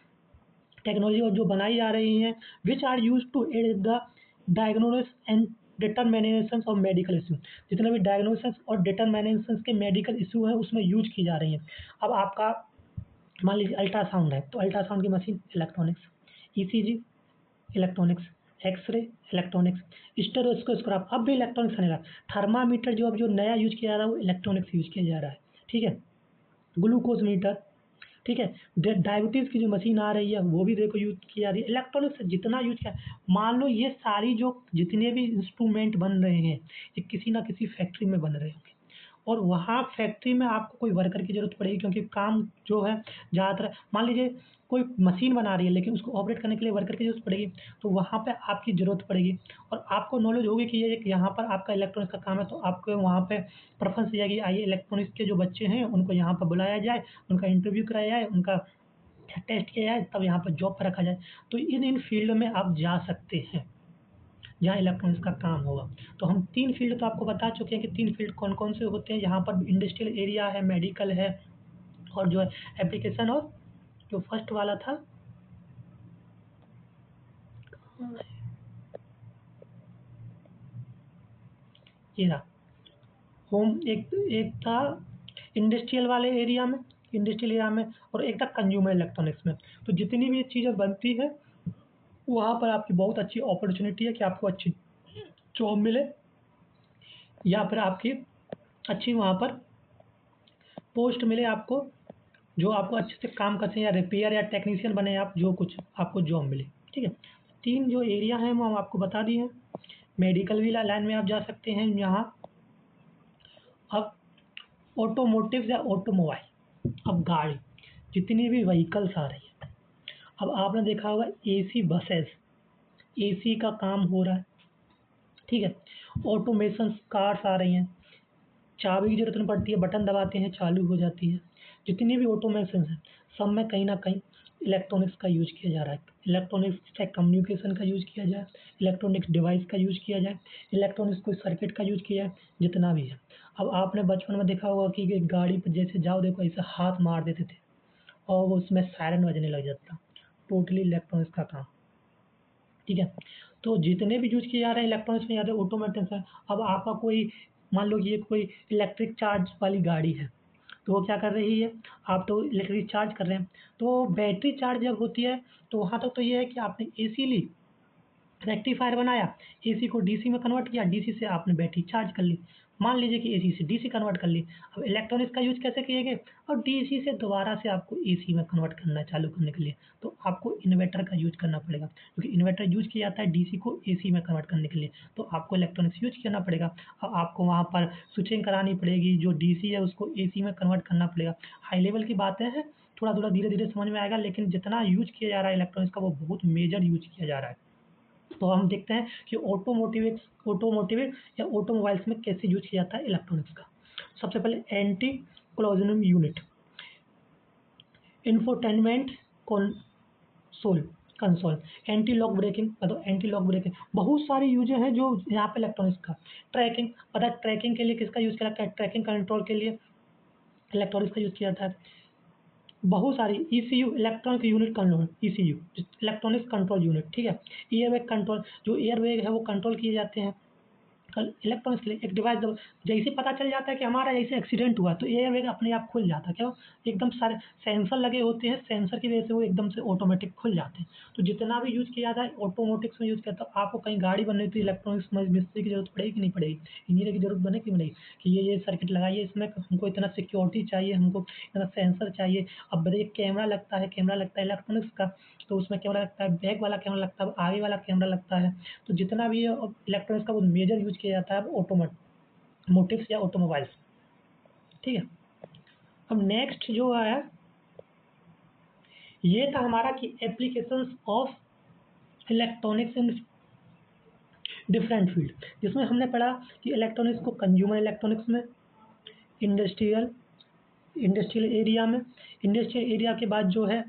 [SPEAKER 1] टेक्नोलॉजी और जो बनाई जा रही हैं, which are used to aid the diagnosis and determination of medical issue, जितने भी डायग्नोसिस और डिटरमिनेशन के मेडिकल इश्यू हैं उसमें यूज की जा रही हैं। अब आपका मान लीजिए अल्ट्रासाउंड है तो अल्ट्रासाउंड की machine electronics, ECG electronics, X-ray electronics, स्टेरोस्कोग्राफ अब भी इलेक्ट्रॉनिक्स आने लगा। थर्मामीटर जो अब जो नया यूज़ किया जा रहा है वो इलेक्ट्रॉनिक्स यूज़ किया जा रहा है, ठीक है। ग्लूकोज़ मीटर, ठीक है। डायबिटीज़ की जो मशीन आ रही है वो भी देखो यूज़ की जा रही है। इलेक्ट्रॉनिक्स जितना यूज़ किया, मान लो ये सारी जो जितने भी इंस्ट्रूमेंट बन रहे हैं ये किसी ना किसी फैक्ट्री में बन रहे होंगे और वहाँ फैक्ट्री में आपको कोई वर्कर की ज़रूरत पड़ेगी, क्योंकि काम जो है ज़्यादातर मान लीजिए कोई मशीन बना रही है लेकिन उसको ऑपरेट करने के लिए वर्कर की ज़रूरत पड़ेगी, तो वहाँ पे आपकी ज़रूरत पड़ेगी और आपको नॉलेज होगी कि ये एक यहाँ पर आपका इलेक्ट्रॉनिक्स का काम है, तो आपको वहाँ पे प्रेफ़रेंस दिया गया आइए इलेक्ट्रॉनिक्स के जो बच्चे हैं उनको यहाँ पर बुलाया जाए, उनका इंटरव्यू कराया जाए, उनका टेस्ट किया जाए, तब यहाँ पर जॉब पर रखा जाए। तो इन फील्ड में आप जा सकते हैं जहाँ इलेक्ट्रॉनिक्स का काम होगा। तो हम 3 फ़ील्ड तो आपको बता चुके हैं कि 3 फ़ील्ड कौन-कौन से होते हैं, यहाँ पर इंडस्ट्रियल एरिया है, मेडिकल है और जो है एप्लीकेशन और जो फर्स्ट वाला था ये रहा, होम एक एक था इंडस्ट्रियल एरिया में और एक था कंज्यूमर इलेक्ट्रॉनिक्स में। तो जितनी भी ये चीज़ें बनती है, वहाँ पर आपकी बहुत अच्छी अपॉर्च्युनिटी है कि आपको अच्छी जॉब मिले या फिर आपकी अच्छी वहाँ पर पोस्ट मिले आपको, जो आपको अच्छे से काम कर सकें या रिपेयर या टेक्नीशियन बने आप, जो कुछ आपको जॉब मिले, ठीक है। 3 जो एरिया हैं वो हम आपको बता दिए हैं। मेडिकल भी लाइन में आप जा सकते हैं यहाँ। अब ऑटोमोटिव्स या ऑटोमोबाइल, अब गाड़ी, जितनी भी व्हीकल्स आ रही हैं, अब आपने देखा होगा एसी बसेस, एसी का काम हो रहा है, ठीक है। ऑटोमेशन कार्स आ रही हैं, चाबी की ज़रूरत नहीं पड़ती है, बटन दबाते हैं चालू हो जाती है। जितनी भी ऑटोमेशन हैं, सब में कहीं न कहीं इलेक्ट्रॉनिक्स का यूज़ किया जा रहा है। इलेक्ट्रॉनिक्स से कम्युनिकेशन का यूज़ किया जाए, इलेक्ट्रॉनिक्स डिवाइस का यूज़ किया जाए, इलेक्ट्रॉनिक्स कोई सर्किट का यूज़ किया जाए, जितना भी है। अब आपने बचपन में देखा होगा कि एक गाड़ी पे जैसे जाओ देखो ऐसे हाथ मार देते थे और वो उसमें सायरन बजने लग जाता था। टोटली इलेक्ट्रॉनिक्स का काम, ठीक है। तो जितने भी यूज़ किए जा रहे हैं इलेक्ट्रॉनिक्स में या तो ऑटोमेटिक्स है। अब आपका कोई मान लो कि ये कोई इलेक्ट्रिक चार्ज वाली गाड़ी है, तो वो क्या कर रही है, आप तो इलेक्ट्रिक चार्ज कर रहे हैं, तो बैटरी चार्ज जब होती है तो वहाँ तक तो ये है कि आपने एसी ली, रेक्टिफायर बनाया, एसी को डीसी में कन्वर्ट किया, डीसी से आपने बैटरी चार्ज कर ली। मान लीजिए कि एसी से डीसी कन्वर्ट कर ली। अब इलेक्ट्रॉनिक्स का यूज़ कैसे किएँगे? और डीसी से दोबारा से आपको एसी में कन्वर्ट करना है चालू करने के लिए, तो आपको इन्वर्टर का यूज़ करना पड़ेगा, क्योंकि इन्वर्टर यूज़ किया जाता है डीसी को एसी में कन्वर्ट करने के लिए, तो आपको इलेक्ट्रॉनिक्स यूज़ करना पड़ेगा। आपको वहाँ पर स्विचिंग करानी पड़ेगी, जो डीसी है उसको एसी में कन्वर्ट करना पड़ेगा। हाई लेवल की बातें हैं, थोड़ा-थोड़ा धीरे-धीरे समझ में आएगा, लेकिन जितना यूज़ किया जा रहा है इलेक्ट्रॉनिक्स का वो बहुत मेजर यूज़ किया जा रहा है। तो हम देखते हैं कि ऑटोमोटिव या ऑटोमोबाइल्स में कैसे यूज़ किया जाता है इलेक्ट्रॉनिक्स का। सबसे पहले एंटी क्लोजनम unit, infotainment console console, anti lock braking, मतलब एंटी लॉक ब्रेकिंग, बहुत सारी यूज़ें हैं जो यहाँ पे इलेक्ट्रॉनिक्स का। ट्रैकिंग, पता है ट्रैकिंग के लिए किसका यूज़ किया जाता है? ट्रैकिंग कंट्रोल के लिए इलेक्ट्रॉनिक्स का यूज़ किया जाता है। बहुत सारी ECU, electronic unit control, ECU, electronics control unit, ठीक है। एयरबैग कंट्रोल, जो एयरबैग है वो कंट्रोल किए जाते हैं। कल इलेक्ट्रॉनिक्स के लिए एक डिवाइस जब जैसे पता चल जाता है कि हमारा ऐसे एक्सीडेंट हुआ तो एयरबैग अपने आप खुल जाता है, क्यों? एकदम सारे सेंसर लगे होते हैं, सेंसर की वजह से वो एकदम से ऑटोमेटिक खुल जाते हैं। तो जितना भी यूज़ किया जाता है ऑटोमोटिक्स में यूज़ किया, तो आपको कहीं गाड़ी बननी तो इलेक्ट्रॉनिक्स में मिस्त्री की ज़रूरत पड़ेगी कि नहीं पड़ेगी? इंजीनियर की ज़रूरत बनेगी कि नहीं बनेगी? कि ये सर्किट लगाइए, इसमें हमको इतना सिक्योरिटी चाहिए, हमको इतना सेंसर चाहिए। अब ब्रेक कैमरा लगता है इलेक्ट्रॉनिक्स का, तो उसमें कैमरा लगता है, बैक वाला कैमरा लगता है, आगे वाला कैमरा लगता है। तो जितना भी इलेक्ट्रॉनिक्स का वो मेजर यूज़ किया जाता है ऑटोमोटिव्स या ऑटोमोबाइल्स। ठीक है। अब नेक्स्ट जो है ये था हमारा कि applications of electronics in different field, जिसमें हमने पढ़ा कि इलेक्ट्रॉनिक्स को कंज्यूमर इलेक्ट्रॉनिक्स में, इंडस्ट्रियल इंडस्ट्रियल एरिया में, इंडस्ट्रियल एरिया के बाद जो है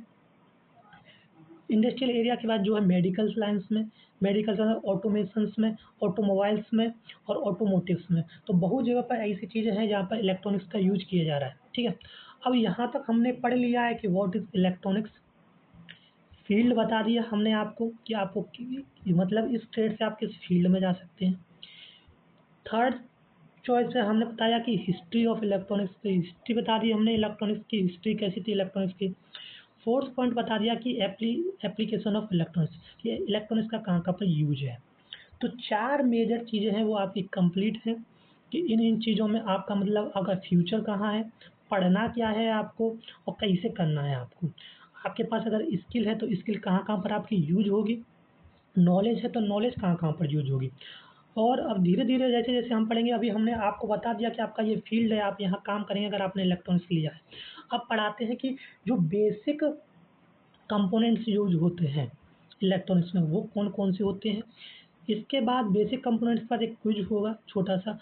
[SPEAKER 1] इंडस्ट्रियल एरिया के बाद जो है मेडिकल साइंस में, मेडिकल साइंस ऑटोमेशंस में, ऑटोमोबाइल्स में और ऑटोमोटिव्स में। तो बहुत जगह पर ऐसी चीज़ें हैं जहाँ पर इलेक्ट्रॉनिक्स का यूज किया जा रहा है। ठीक है। अब यहाँ तक हमने पढ़ लिया है कि व्हाट इज़ इलेक्ट्रॉनिक्स, फील्ड बता दिया हमने आपको कि आपको मतलब इस ट्रेड से आप किस फील्ड में जा सकते हैं। थर्ड चॉइस से हमने बताया कि हिस्ट्री ऑफ इलेक्ट्रॉनिक्स की हिस्ट्री बता दी हमने, इलेक्ट्रॉनिक्स की हिस्ट्री कैसी थी इलेक्ट्रॉनिक्स की। फोर्थ पॉइंट बता दिया कि एप्लीकेशन ऑफ इलेक्ट्रॉनिक्स, कि इलेक्ट्रॉनिक्स का कहाँ कहाँ पर यूज है। तो 4 मेजर चीज़ें हैं वो आपकी कंप्लीट हैं कि इन चीज़ों में आपका मतलब आपका फ्यूचर कहाँ है, पढ़ना क्या है आपको और कैसे करना है आपको। आपके पास अगर स्किल है तो स्किल कहाँ कहाँ पर आपकी यूज होगी, नॉलेज है तो नॉलेज कहाँ कहाँ पर यूज होगी। और अब धीरे-धीरे जैसे-जैसे हम पढ़ेंगे, अभी हमने आपको बता दिया कि आपका ये फ़ील्ड है, आप यहाँ काम करेंगे अगर आपने इलेक्ट्रॉनिक्स लिया है। अब पढ़ाते हैं कि जो बेसिक कंपोनेंट्स यूज़ होते हैं इलेक्ट्रॉनिक्स में वो कौन-कौन से होते हैं। इसके बाद बेसिक कंपोनेंट्स पर एक क्विज़ होगा छोटा-सा।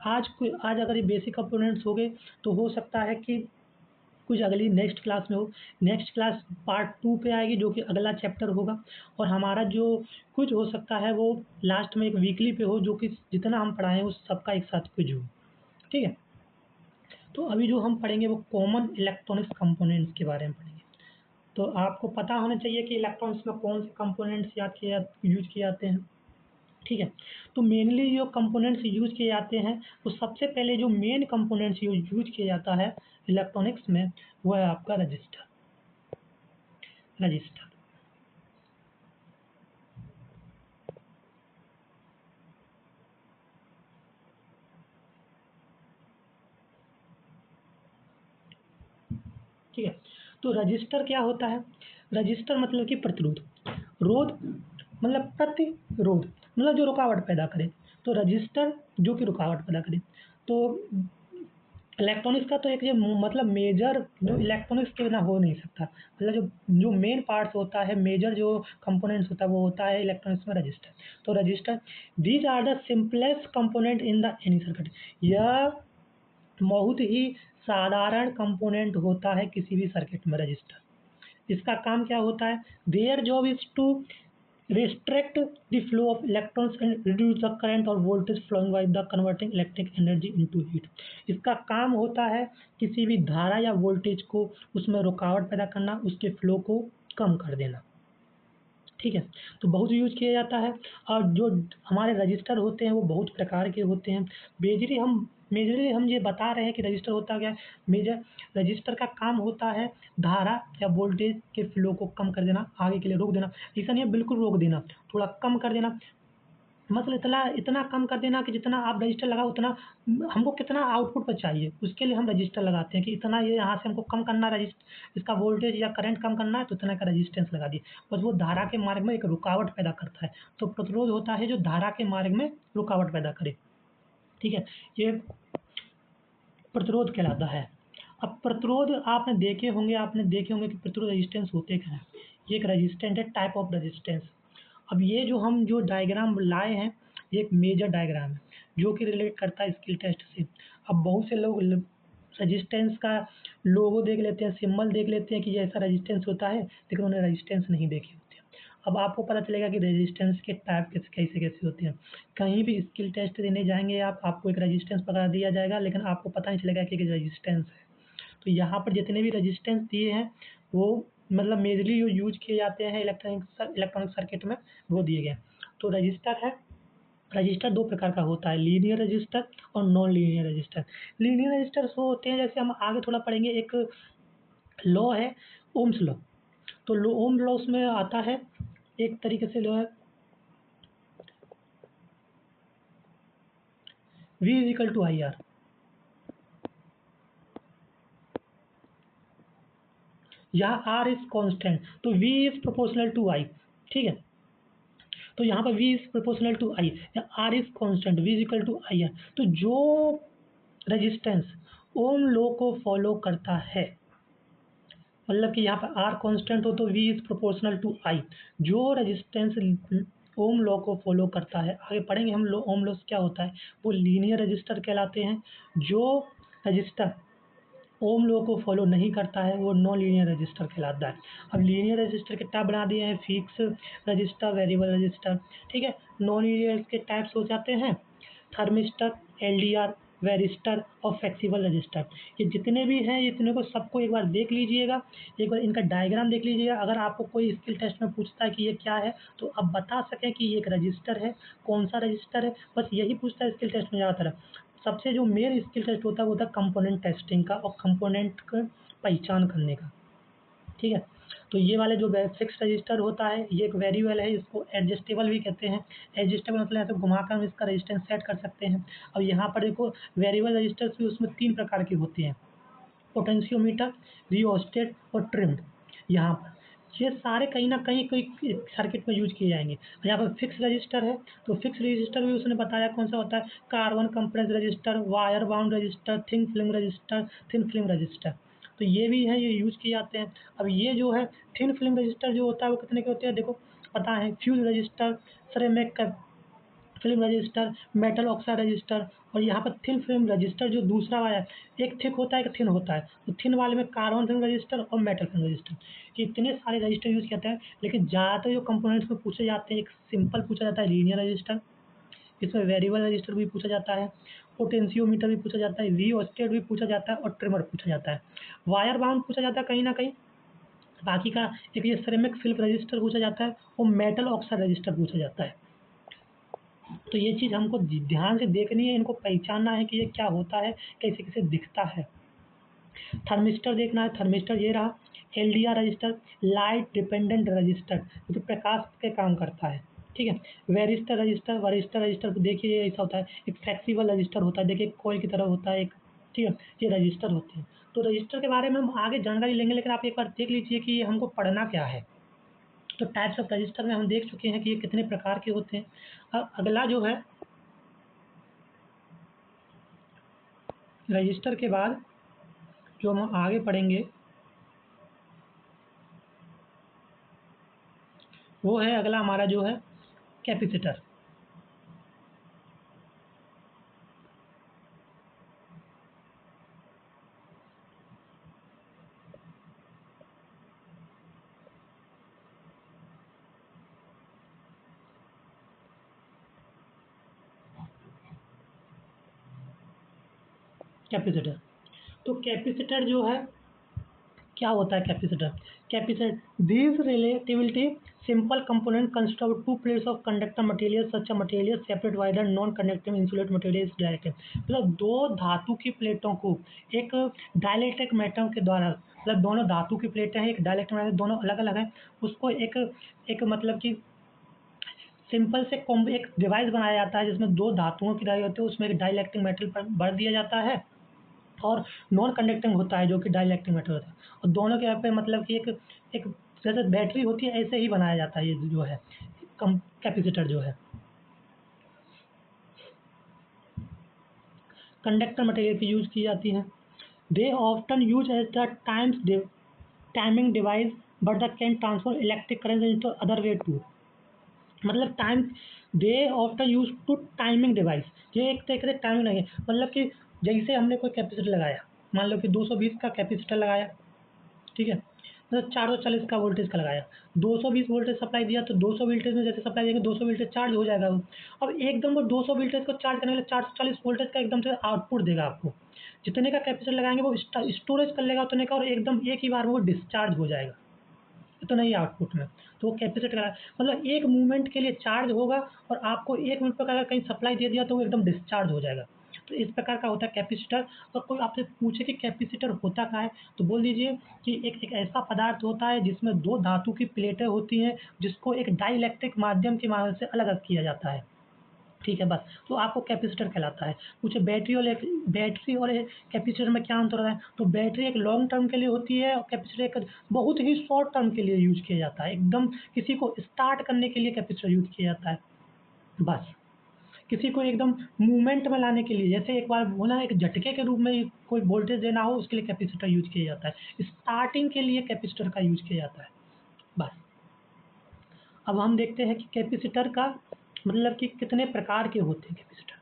[SPEAKER 1] आज अगर ये बेसिक कंपोनेंट्स हो गए तो हो सकता है कि कुछ अगली नेक्स्ट क्लास में हो। नेक्स्ट क्लास पार्ट 2 पे आएगी जो कि अगला चैप्टर होगा और हमारा जो क्विज़ हो सकता है वो लास्ट में एक वीकली पे हो जो कि जितना हम पढ़ाएँ उस सबका एक साथ क्विज़ हो। ठीक है? तो अभी जो हम पढ़ेंगे वो कॉमन इलेक्ट्रॉनिक्स कंपोनेंट्स के बारे में पढ़ेंगे। तो आपको पता होना चाहिए कि इलेक्ट्रॉनिक्स में कौन से कंपोनेंट्स यूज़ किए जाते हैं। ठीक है? तो मेनली जो कंपोनेंट्स यूज़ किए जाते हैं, तो सबसे पहले जो मेन कंपोनेंट्स यूज़ किया जाता है इलेक्ट्रॉनिक्स में, वो है आपका रजिस्टर। रजिस्टर, ठीक है? तो रजिस्टर क्या होता है? रजिस्टर मतलब कि प्रतिरोध। रोध मतलब प्रतिरोध, मतलब जो रुकावट पैदा करे। तो रजिस्टर जो कि रुकावट पैदा करे। तो इलेक्ट्रॉनिक्स का तो एक ये मतलब मेजर जो इलेक्ट्रॉनिक्स के बिना हो नहीं सकता। मतलब जो जो मेन पार्ट्स होता है, मेजर जो कंपोनेंट्स होता है वो होता है इलेक्ट्रॉनिक्स में रजिस्टर। तो register, these are the simplest component in the any circuit. यह बहुत ही साधारण कंपोनेंट होता है किसी भी सर्किट में रजिस्टर। इसका काम क्या होता है? Their job is to restrict the flow of electrons and reduce the current or voltage flowing by the converting electric energy into heat। इसका काम होता है किसी भी धारा या वोल्टेज को उसमें रुकावट पैदा करना, उसके फ्लो को कम कर देना। ठीक है? तो बहुत यूज़ किया जाता है। और जो हमारे रजिस्टर होते हैं वो बहुत प्रकार के होते हैं। मेजरली हम ये बता रहे हैं कि रजिस्टर होता क्या है। मेजर रजिस्टर का काम होता है धारा या वोल्टेज के फ्लो को कम कर देना, आगे के लिए रोक देना। ऐसा नहीं है बिल्कुल रोक देना, थोड़ा कम कर देना। मतलब इतना इतना कम कर देना कि जितना आप रजिस्टर लगाओ उतना हमको कितना आउटपुट पर चाहिए, उसके लिए हम रजिस्टर लगाते हैं कि इतना ये यहाँ से हमको कम करना है, इसका वोल्टेज या करंट कम करना है तो इतना का रजिस्टेंस लगा दिए। बस वो धारा के मार्ग में एक रुकावट पैदा करता है। तो प्रतिरोध होता है जो धारा के मार्ग में रुकावट पैदा करे। ठीक है? ये प्रतिरोध कहलाता है। अब प्रतिरोध आपने देखे होंगे कि प्रतिरोध रेजिस्टेंस होते क्या हैं। ये एक रेजिस्टेंस है, टाइप ऑफ रेजिस्टेंस। अब ये जो डायग्राम लाए हैं, ये एक मेजर डायग्राम है जो कि रिलेट करता है स्किल टेस्ट से। अब बहुत से लोग रेजिस्टेंस का लोगो देख लेते हैं, सिंबल देख लेते हैं कि ये ऐसा रेजिस्टेंस होता है, लेकिन उन्हें रेजिस्टेंस नहीं देखे होते हैं। अब आपको पता चलेगा कि रेजिस्टेंस के टाइप कैसे-कैसे होते हैं। कहीं भी स्किल टेस्ट देने जाएँगे आप, आपको एक रेजिस्टेंस पकड़ा दिया जाएगा, लेकिन आपको पता नहीं चलेगा कि ये रेजिस्टेंस है। तो यहाँ पर जितने भी रेजिस्टेंस दिए हैं, वो मतलब मेजरली जो यूज़ किए जाते हैं इलेक्ट्रॉनिक सर्किट में, वो दिए गए हैं। तो रजिस्टर 2 प्रकार का होता है, लीनियर रजिस्टर और non linear register. Linear registers वो होते हैं, जैसे हम आगे थोड़ा पढ़ेंगे, एक लॉ है ओम्स लॉ। तो ओम लॉ उसमें आता है, एक तरीके से लॉ है V is equal to I R. यहाँ R इज़ कांस्टेंट, तो V is proportional to I। ठीक है? तो यहाँ पर V is proportional to I या R is constant, V is equal to I R. तो जो रेजिस्टेंस ओम लॉ को फॉलो करता है। मतलब कि यहाँ पर आर कांस्टेंट हो तो वी इज प्रोपोर्शनल टू आई। जो रेजिस्टेंस ओम लॉ को फॉलो करता है, आगे पढ़ेंगे हम ओम लॉ क्या होता है, वो लीनियर रजिस्टर कहलाते हैं। जो रजिस्टर ओम लॉ को फॉलो नहीं करता है वो नॉन लीनियर रजिस्टर कहलाता है। अब लीनियर रजिस्टर के टाइप बना दिए हैं, फिक्स रजिस्टर, वेरिएबल रजिस्टर, ठीक है। नॉन लीनियर के टाइप्स हो जाते हैं थर्मिस्टर, एलडीआर, वेरिस्टर और फ्लेक्सिबल रजिस्टर। ये जितने भी हैं, इतने को सबको एक बार देख लीजिएगा, एक बार इनका डायग्राम देख लीजिएगा। अगर आपको कोई स्किल टेस्ट में पूछता है कि ये क्या है, तो आप बता सकें कि ये एक रजिस्टर है, कौन सा रजिस्टर है, बस यही पूछता है स्किल टेस्ट में ज़्यादातर। सबसे जो मेन स्किल टेस्ट होता है वो होता है कंपोनेंट टेस्टिंग का और कंपोनेंट का पहचान करने का, ठीक है। तो ये वाले जो फिक्स रजिस्टर होता है, ये एक वेरिएबल है, इसको एडजस्टेबल भी कहते हैं। एडजस्टेबल मतलब ऐसे घुमाकर हम इसका रेजिस्टेंस सेट कर सकते हैं। अब यहाँ पर देखो वेरिएबल रजिस्टर्स भी उसमें 3 प्रकार के होते हैं, पोटेंशियोमीटर, रिओस्टेट और ट्रिम्ड। यहाँ पर ये सारे कहीं न कहीं कोई सर्किट में यूज़ किए जाएँगे। यहाँ पर फिक्स रजिस्टर है, तो फिक्स रजिस्टर भी उसने बताया कौन-सा होता है, carbon compress register, wire bound register, thin film register, thin film register. तो ये भी है, ये यूज़ किए जाते हैं। अब ये जो है थिन फिल्म रजिस्टर जो होता है वो कितने के होते हैं, देखो पता है, फ्यूज़ रजिस्टर, सिरेमिक का film register, metal oxide register. और यहाँ पर थिन फिल्म रजिस्टर जो दूसरा वाला है, एक थिक होता है, एक थिन होता है। तो थिन वाले में कार्बन फिल्म रजिस्टर और मेटल फिल्म रजिस्टर, ये इतने सारे रजिस्टर यूज़ किए जाते हैं। लेकिन ज़्यादातर जो कंपोनेंट्स में पूछे जाते हैं, एक सिंपल पूछा जाता है लीनियर रजिस्टर, इसमें वेरिएबल रजिस्टर भी पूछा जाता है, पोटेंशियोमीटर भी पूछा जाता है, रिओस्टेट भी पूछा जाता है और ट्रिमर पूछा जाता है। वायर बाउंड पूछा जाता है कहीं न कहीं। बाकी का एक ये सिरेमिक फिल्म रजिस्टर पूछा जाता है और मेटल ऑक्साइड रजिस्टर पूछा जाता है। तो ये चीज़ हमको ध्यान से देखनी है, इनको पहचानना है कि ये क्या होता है, कैसे-कैसे दिखता है। थर्मिस्टर देखना है, थर्मिस्टर ये रहा। LDR register, light dependent register, जो कि प्रकाश पे काम करता है, ठीक है। वेरिस्टर रजिस्टर तो देखिए ये ऐसा होता है, एक फ्लेक्सिबल रजिस्टर होता है, देखिए कोइल की तरह होता है एक, ठीक है। ये रजिस्टर होते हैं। तो रजिस्टर के बारे में हम आगे जानकारी लेंगे, लेकिन आप एक बार देख लीजिए कि ये हमको पढ़ना क्या है। तो टाइप्स ऑफ रजिस्टर में हम देख चुके हैं कि ये कितने प्रकार के होते हैं। अगला जो है रजिस्टर के बाद जो हम आगे पढ़ेंगे वो है अगला हमारा जो है कैपेसिटर। कैपेसिटर, तो कैपेसिटर जो है क्या होता है capacitor? Capacitor this relativity simple component consist of to plates of conductor material such a material separate wide and non conducting insulate material is directed. मतलब दो धातु की प्लेटों को एक डाइलेक्ट्रिक मेटल के द्वारा, मतलब दोनों धातु की प्लेटें हैं, एक डाइलेक्ट्रिक मेटल, दोनों अलग अलग हैं, उसको एक एक मतलब कि सिंपल से एक डिवाइस बनाया जाता है जिसमें दो धातुओं की डाई होती है, उसमें एक डाइलेक्ट्रिक मेटल पर भर दिया जाता है और नॉन कंडक्टिंग होता है जो कि डाइलेक्ट्रिक मेटल होता है। और दोनों के यहाँ पे मतलब कि एक एक जैसे बैटरी होती है ऐसे ही बनाया जाता है ये जो है कम कैपेसिटर जो है। कंडक्टर मटेरियल की यूज़ की जाती है। They often use as the timing device but the can transfer electric current into other way too. मतलब time they often use to timing device, ये एक तरीके से टाइमिंग नहीं है, मतलब कि जैसे हमने कोई कैपेसिटर लगाया, मान लो कि 220 का कैपेसिटर लगाया, ठीक है। मतलब 440 का वोल्टेज का लगाया, 220 वोल्टेज सप्लाई दिया, तो 200 वोल्टेज में जैसे सप्लाई देंगे 200 वोल्टेज चार्ज हो जाएगा वो। अब एकदम वो 200 वोल्टेज को चार्ज करने के लिए 440 वोल्टेज का एकदम से आउटपुट देगा आपको। जितने का कैपेसिटर लगाएंगे वो स्टोरेज कर लेगा उतने का, और एकदम एक ही बार में वो डिस्चार्ज हो जाएगा इतना ही आउटपुट में। तो वो कैपेसिटर का मतलब एक मूवमेंट के लिए चार्ज होगा, और आपको 1 मिनट पर अगर कहीं सप्लाई दे दिया तो वो एकदम डिस्चार्ज हो जाएगा। तो इस प्रकार का होता है कैपेसिटर। और कोई आपसे पूछे कि कैपेसिटर होता क्या है, तो बोल दीजिए कि एक ऐसा पदार्थ होता है जिसमें 2 धातु की प्लेटें होती हैं, जिसको एक डाइइलेक्ट्रिक माध्यम की मदद से अलग-अलग किया जाता है। ठीक है बस, तो आपको कैपेसिटर कहलाता है। पूछे बैटरी और कैपेसिटर में क्या अंतर होता है, तो बैटरी एक लॉन्ग टर्म के लिए होती है और कैपेसिटर एक बहुत ही शॉर्ट टर्म के लिए यूज़ किया जाता है। एकदम किसी को स्टार्ट करने के लिए कैपेसिटर यूज़ किया जाता है, बस। किसी को एकदम मूवमेंट में लाने के लिए, जैसे एक बार बोला एक झटके के रूप में कोई वोल्टेज देना हो, उसके लिए कैपेसिटर यूज किया जाता है। स्टार्टिंग के लिए कैपेसिटर का यूज किया जाता है। बस अब हम देखते हैं कि कैपेसिटर का मतलब कि कितने प्रकार के होते हैं कैपेसिटर।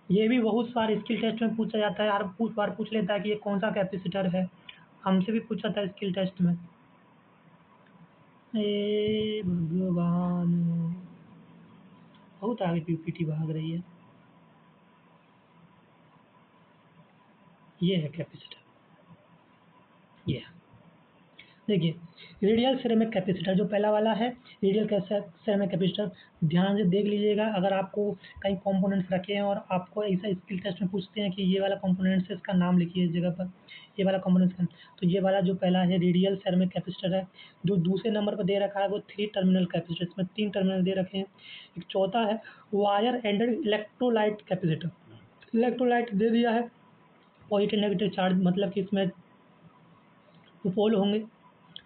[SPEAKER 1] ये भी बहुत बार स्किल टेस्ट में पूछा जाता है, हर बार पूछ लेता है कि ये कौन सा कैपेसिटर है। हमसे भी पूछा था स्किल टेस्ट में। ए भगवान, बहुत आगे पीपीटी भाग रही है। ये है कैपेसिटर, ये है। देखिए रेडियल सिरेमिक कैपेसिटर जो पहला वाला है, रेडियल सिरेमिक कैपेसिटर, ध्यान से देख लीजिएगा। अगर आपको कहीं कंपोनेंट्स रखे हैं और आपको ऐसा स्किल टेस्ट में पूछते हैं कि ये वाला कंपोनेंट्स है, इसका नाम लिखिए इस जगह पर, ये वाला कंपोनेंट्स का, तो ये वाला जो पहला है रेडियल सिरेमिक कैपेसिटर है। जो दूसरे नंबर पर दे रखा है वो 3 टर्मिनल कैपेसिटर, इसमें 3 टर्मिनल दे रखे हैं। एक चौथा है wire ended electrolyte capacitor, electrolyte दे दिया है, पॉजिटिव नेगेटिव चार्ज, मतलब कि इसमें पोल होंगे,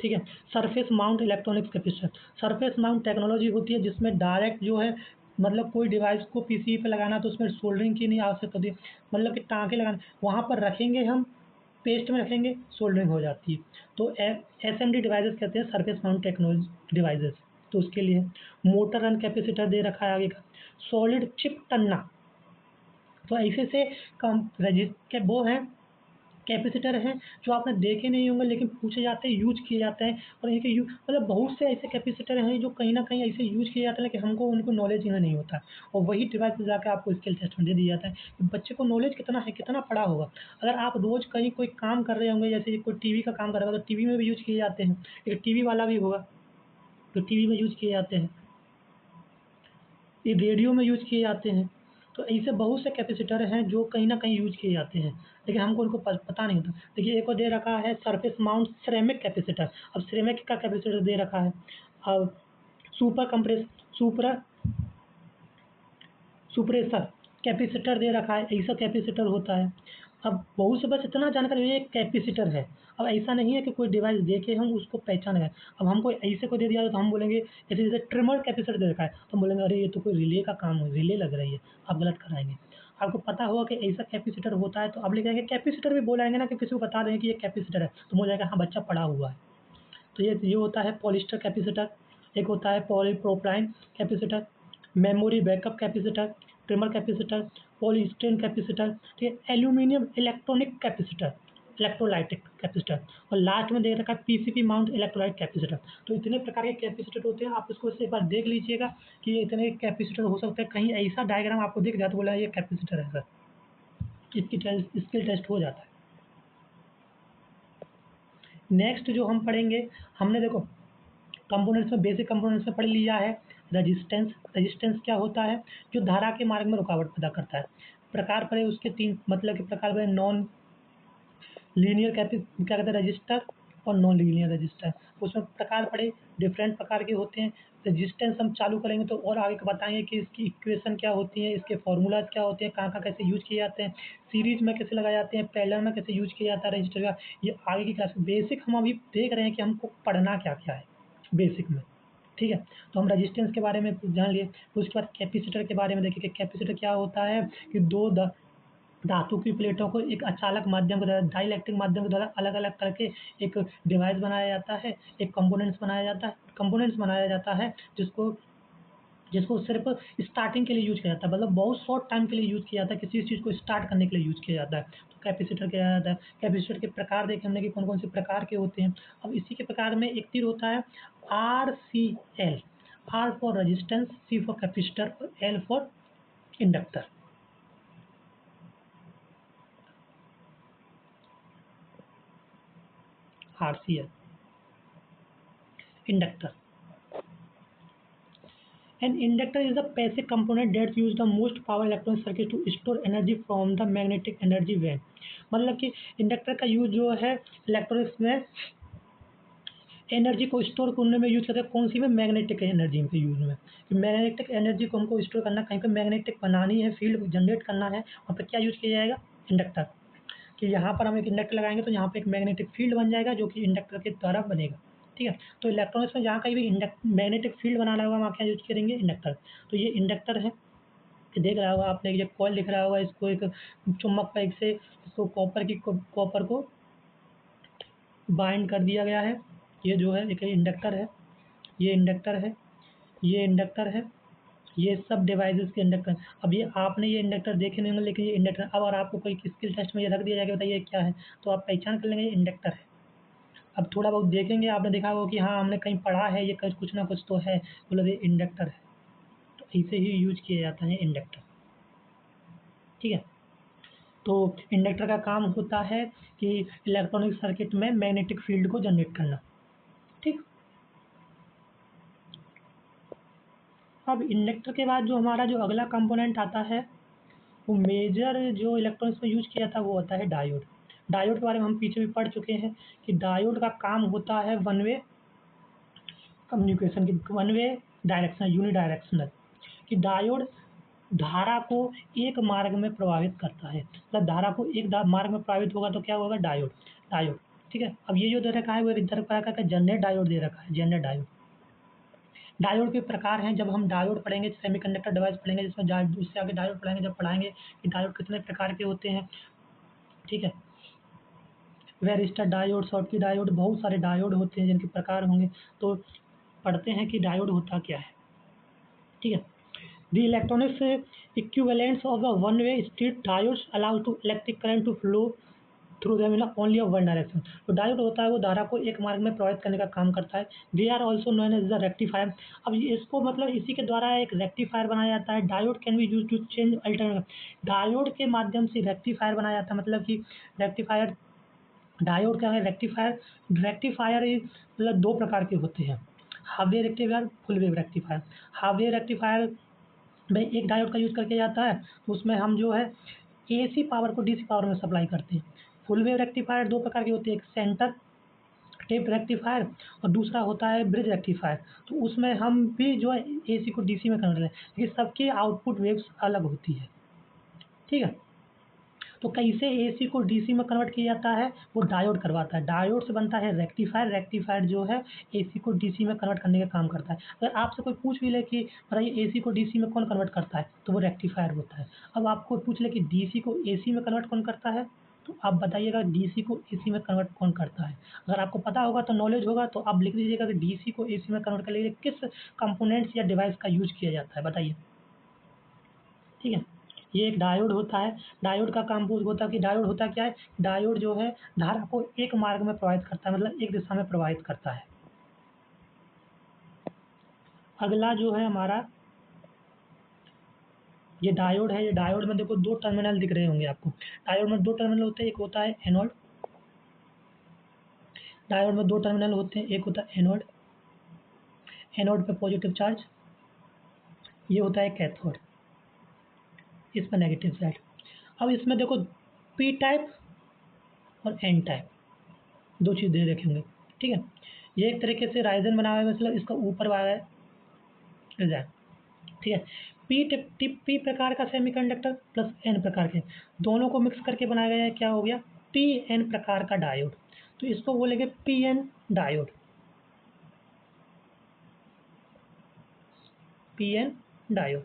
[SPEAKER 1] ठीक है। Surface mount electronics capacitor, surface mount technology होती है जिसमें डायरेक्ट जो है मतलब कोई डिवाइस को पीसीबी पे लगाना तो उसमें सोल्डरिंग की नहीं आवश्यकता होती है, मतलब कि टाँके लगाना वहाँ पर रखेंगे हम, पेस्ट में रखेंगे, सोल्डरिंग हो जाती है। तो एसएमडी डिवाइसेस कहते हैं सरफेस माउंट टेक्नोलॉजी डिवाइसेस। तो उसके लिए मोटर रन कैपेसिटर दे रखा है आगे का, सॉलिड चिप टन्ना। तो ऐसे से कम रजिस्ट के वो हैं कैपेसिटर हैं जो आपने देखे नहीं होंगे लेकिन पूछे जाते हैं, यूज किए जाते हैं। और इनके यू मतलब बहुत से ऐसे कैपेसिटर हैं जो कहीं न कहीं ऐसे यूज किए जाते हैं कि हमको उनको नॉलेज ही नहीं होता है। और वही डिवाइस में जाके आपको स्किल टेस्ट में दे दिया जाता है कि बच्चे को नॉलेज कितना है, कितना पढ़ा होगा। अगर आप रोज़ कहीं कोई काम कर रहे होंगे, जैसे कोई टीवी का काम कर रहा होगा तो टीवी में भी यूज किए जाते हैं। एक टीवी वाला भी होगा तो टीवी में यूज किए जाते हैं। ये रेडियो में यूज किए जाते हैं। तो ऐसे बहुत से कैपेसिटर हैं जो कहीं न कहीं यूज किए जाते हैं, लेकिन हमको उनको पता नहीं होता। देखिए एक और दे रखा है सरफेस माउंट सिरेमिक कैपेसिटर। अब सिरेमिक का कैपेसिटर दे रखा है। अब सुपर कंप्रेस सुपरा सुप्रेसर कैपेसिटर दे रखा है, ऐसा कैपेसिटर होता है। अब बहुत से बस इतना जानकारी है, ये कैपेसिटर है। अब ऐसा नहीं है कि कोई डिवाइस देके हम उसको पहचान गए। अब हमको ऐसे कोई दे दिया तो हम बोलेंगे, जैसे ट्रिमर कैपेसिटर दे रखा है तो हम बोलेंगे अरे ये तो कोई रिले का काम है, रिले लग रही है, आप गलत कराएँगे। आपको पता होगा कि ऐसा कैपेसिटर होता है तो आप लिख आएँगे कैपेसिटर भी बोल आएँगे ना, कि किसी को बता देंगे कि ये कैपेसिटर है, तो बोल जाएगा हाँ बच्चा पढ़ा हुआ है। तो ये होता है पॉलिस्टर कैपेसिटर, एक होता है polypropylene capacitor, memory backup capacitor, trimmer capacitor, polystyrene capacitor, ठीक है, aluminium electronic capacitor, electrolytic capacitor, और लास्ट में दे रखा है पीसीबी माउंट इलेक्ट्रोलाइट कैपेसिटर। तो इतने प्रकार के कैपेसिटर होते हैं, आप इसको एक बार देख लीजिएगा कि ये इतने कैपेसिटर हो सकते हैं। कहीं ऐसा डायग्राम आपको दिख जाए तो बोला ये कैपेसिटर है सर, इसकी स्किल टेस्ट हो जाता है। नेक्स्ट जो हम पढ़ेंगे, हमने देखो कंपोनेंट्स में बेसिक कंपोनेंट्स में पढ़ लिया है। रजिस्टेंस, रजिस्टेंस क्या होता है, जो धारा के मार्ग में रुकावट पैदा करता है। प्रकार पढ़े उसके 3, मतलब कि प्रकार पढ़े नॉन लीनियर क्या कहते हैं रजिस्टर, और नॉन लीनियर रजिस्टर। उसमें प्रकार पढ़े, डिफरेंट प्रकार के होते हैं। रजिस्टेंस हम चालू करेंगे तो और आगे का बताएंगे कि इसकी इक्वेशन क्या होती है, इसके फॉर्मूलाज क्या होते हैं, कहाँ कहाँ कैसे यूज किए जाते हैं, सीरीज में कैसे लगाए जाते हैं, पैरेलल में कैसे यूज किया जाता है रजिस्टर का। ये आगे की क्लास में बेसिक हम अभी देख रहे हैं कि हमको पढ़ना क्या क्या है बेसिक में, ठीक है। तो हम रजिस्टेंस के बारे में जान लिए। उसके बाद कैपेसिटर के बारे में देखिए कि कैपेसिटर क्या होता है, कि दो धातु की प्लेटों को एक अचालक माध्यम के द्वारा, डाइलेक्ट्रिक माध्यम के द्वारा अलग अलग करके एक डिवाइस बनाया जाता है, एक कंपोनेंट्स बनाया जाता है जिसको जिसको सिर्फ स्टार्टिंग के लिए यूज किया जाता है, मतलब बहुत शॉर्ट टाइम के लिए यूज किया जाता है, किसी चीज़ को स्टार्ट करने के लिए यूज किया जाता है। तो कैपेसिटर किया जाता है। कैपेसिटर के प्रकार देखे हमने कि कौन कौन से प्रकार के होते हैं। अब इसी के प्रकार में एक तीर होता है RCL, R for resistance, C for capacitor और L for inductor. RCL inductor. An inductor is a passive component that use the most power electronic circuit to store energy from the magnetic energy wave. मतलब कि inductor का use जो है electronics में energy को store करने में use करते हैं। कौन सी में, मैग्नेटिक एनर्जी के यूज में। कि मैग्नेटिक एनर्जी को हमको स्टोर करना, कहीं पे मैग्नेटिक बनानी है, फील्ड जनरेट करना है, वहाँ पे क्या यूज किया जाएगा, इंडक्टर। कि यहाँ पर हम एक इंडक्टर लगाएंगे तो यहाँ पे एक मैग्नेटिक फील्ड बन जाएगा जो कि इंडक्टर के द्वारा बनेगा, ठीक है। तो इलेक्ट्रॉनिक्स में जहाँ कहीं भी मैग्नेटिक फील्ड बनाना होगा वहाँ क्या यूज करेंगे, इंडक्टर। तो ये इंडक्टर है। कि देख रहा होगा आपने, ये कॉइल दिख रहा होगा, इसको एक चुम्बक पाइप से इसको कॉपर को बाइंड कर दिया गया है। ये जो है एक इंडक्टर है, ये इंडक्टर है, ये इंडक्टर है, ये सब डिवाइसेस के इंडक्टर। अब ये आपने ये इंडक्टर देखे नहीं होंगे, लेकिन ये इंडक्टर, अब अगर आपको कोई स्किल टेस्ट में ये रख दिया जाए कि बताइए ये क्या है, तो आप पहचान कर लेंगे ये इंडक्टर है। अब थोड़ा बहुत देखेंगे, आपने देखा होगा कि हाँ हमने कहीं पढ़ा है, ये कुछ ना कुछ तो है, बोला ये इंडक्टर है। तो ऐसे ही यूज किया जाता है इंडक्टर। ठीक है, तो इंडक्टर का काम होता है कि इलेक्ट्रॉनिक सर्किट में मैग्नेटिक फील्ड को जनरेट करना। ठीक, अब इंडक्टर के बाद जो हमारा जो अगला कंपोनेंट आता है, वो मेजर जो इलेक्ट्रॉनिक्स में यूज किया था वो होता है डायोड। डायोड के बारे में हम पीछे भी पढ़ चुके हैं कि डायोड का काम होता है वन वे कम्युनिकेशन की, वन वे डायरेक्शनल, यूनिडायरेक्शनल, कि डायोड धारा को एक मार्ग में प्रभावित करता है। मतलब धारा को एक मार्ग में प्रभावित होगा तो क्या होगा, डायोड। डायोड, ठीक है। अब ये जो दे रखा है वो इधर प्रकार का जनरेट डायोड दे रखा है, जनरेट डायोड। डायोड के प्रकार हैं, जब हम डायोड पढ़ेंगे, सेमीकंडक्टर डिवाइस पढ़ेंगे, जिसमें उससे आगे डायोड पढ़ेंगे, जब पढ़ाएंगे कि डायोड कितने प्रकार के होते हैं। ठीक है, वेरिस्टर डायोड, शॉटकी डायोड, बहुत सारे डायोड होते हैं जिनके प्रकार होंगे। तो पढ़ते हैं कि डायोड होता क्या है। ठीक है, the electronics equivalents of the one-way street diodes allow to electric current to flow through them in only a one direction। तो डायोड होता है वो धारा को एक मार्ग में प्रभावित करने का काम करता है। They are also known as the rectifier. अब इसको मतलब इसी के द्वारा एक रेक्टिफायर बनाया जाता है। Diode can be use to change alternate. Diode के माध्यम से रेक्टिफायर बनाया जाता है, मतलब कि रेक्टिफायर, डायोड क्या है, रेक्टिफायर। रेक्टिफायर मतलब दो प्रकार के होते हैं, half wave rectifier, full wave rectifier. Half wave rectifier में एक डायोड का यूज़ करके जाता है, तो उसमें हम जो है एसी पावर को डीसी पावर में सप्लाई करते हैं। फुल वेव रेक्टिफायर दो प्रकार की होती है, एक सेंटर टेप रेक्टिफायर और दूसरा होता है ब्रिज रेक्टिफायर। तो उसमें हम भी जो है एसी को डीसी में कन्वर्ट करते हैं, लेकिन सबकी आउटपुट वेव्स अलग होती है। ठीक है, तो कैसे एसी को डीसी में कन्वर्ट किया जाता है, वो डायोड करवाता है। डायोड से बनता है रेक्टिफायर। रेक्टिफायर जो है एसी को डीसी में कन्वर्ट करने का काम करता है। अगर आपसे कोई पूछ भी ले कि बताइए एसी को डीसी में कौन कन्वर्ट करता है, तो वो रेक्टिफायर होता है। अब आपको पूछ ले कि डीसी को एसी में कन्वर्ट कौन करता है, तो आप बताइएगा डीसी को एसी में कन्वर्ट कौन करता है। अगर आपको पता होगा तो नॉलेज होगा तो आप लिख दीजिएगा कि डीसी को एसी में कन्वर्ट करने के लिए किस कंपोनेंट्स या डिवाइस का यूज किया जाता है, बताइए। ठीक है, ये एक डायोड होता है। डायोड का काम वो होता है कि डायोड होता क्या है, डायोड जो है धारा को एक मार्ग में प्रवाहित करता है, मतलब एक दिशा में प्रवाहित करता है। अगला जो है हमारा ये डायोड है। ये डायोड में देखो दो टर्मिनल दिख रहे होंगे आपको। डायोड में दो टर्मिनल होते हैं, एक होता है एनोड। डायोड में दो टर्मिनल होते हैं, एक होता है एनोड, एनोड पे पॉजिटिव चार्ज, ये होता है कैथोड, इस पर नेगेटिव साइड। अब इसमें देखो पी टाइप और एन टाइप दो चीज़ दे रखे होंगे। ठीक है, ये एक तरीके से राइजन बना हुआ है, मतलब इसका ऊपर वाला डिजाइन। ठीक है, पी प्रकार का सेमीकंडक्टर प्लस एन प्रकार के दोनों को मिक्स करके बनाया गया है, क्या हो गया, पी एन प्रकार का डायोड। तो इसको बोलेंगे P N diode, P N diode.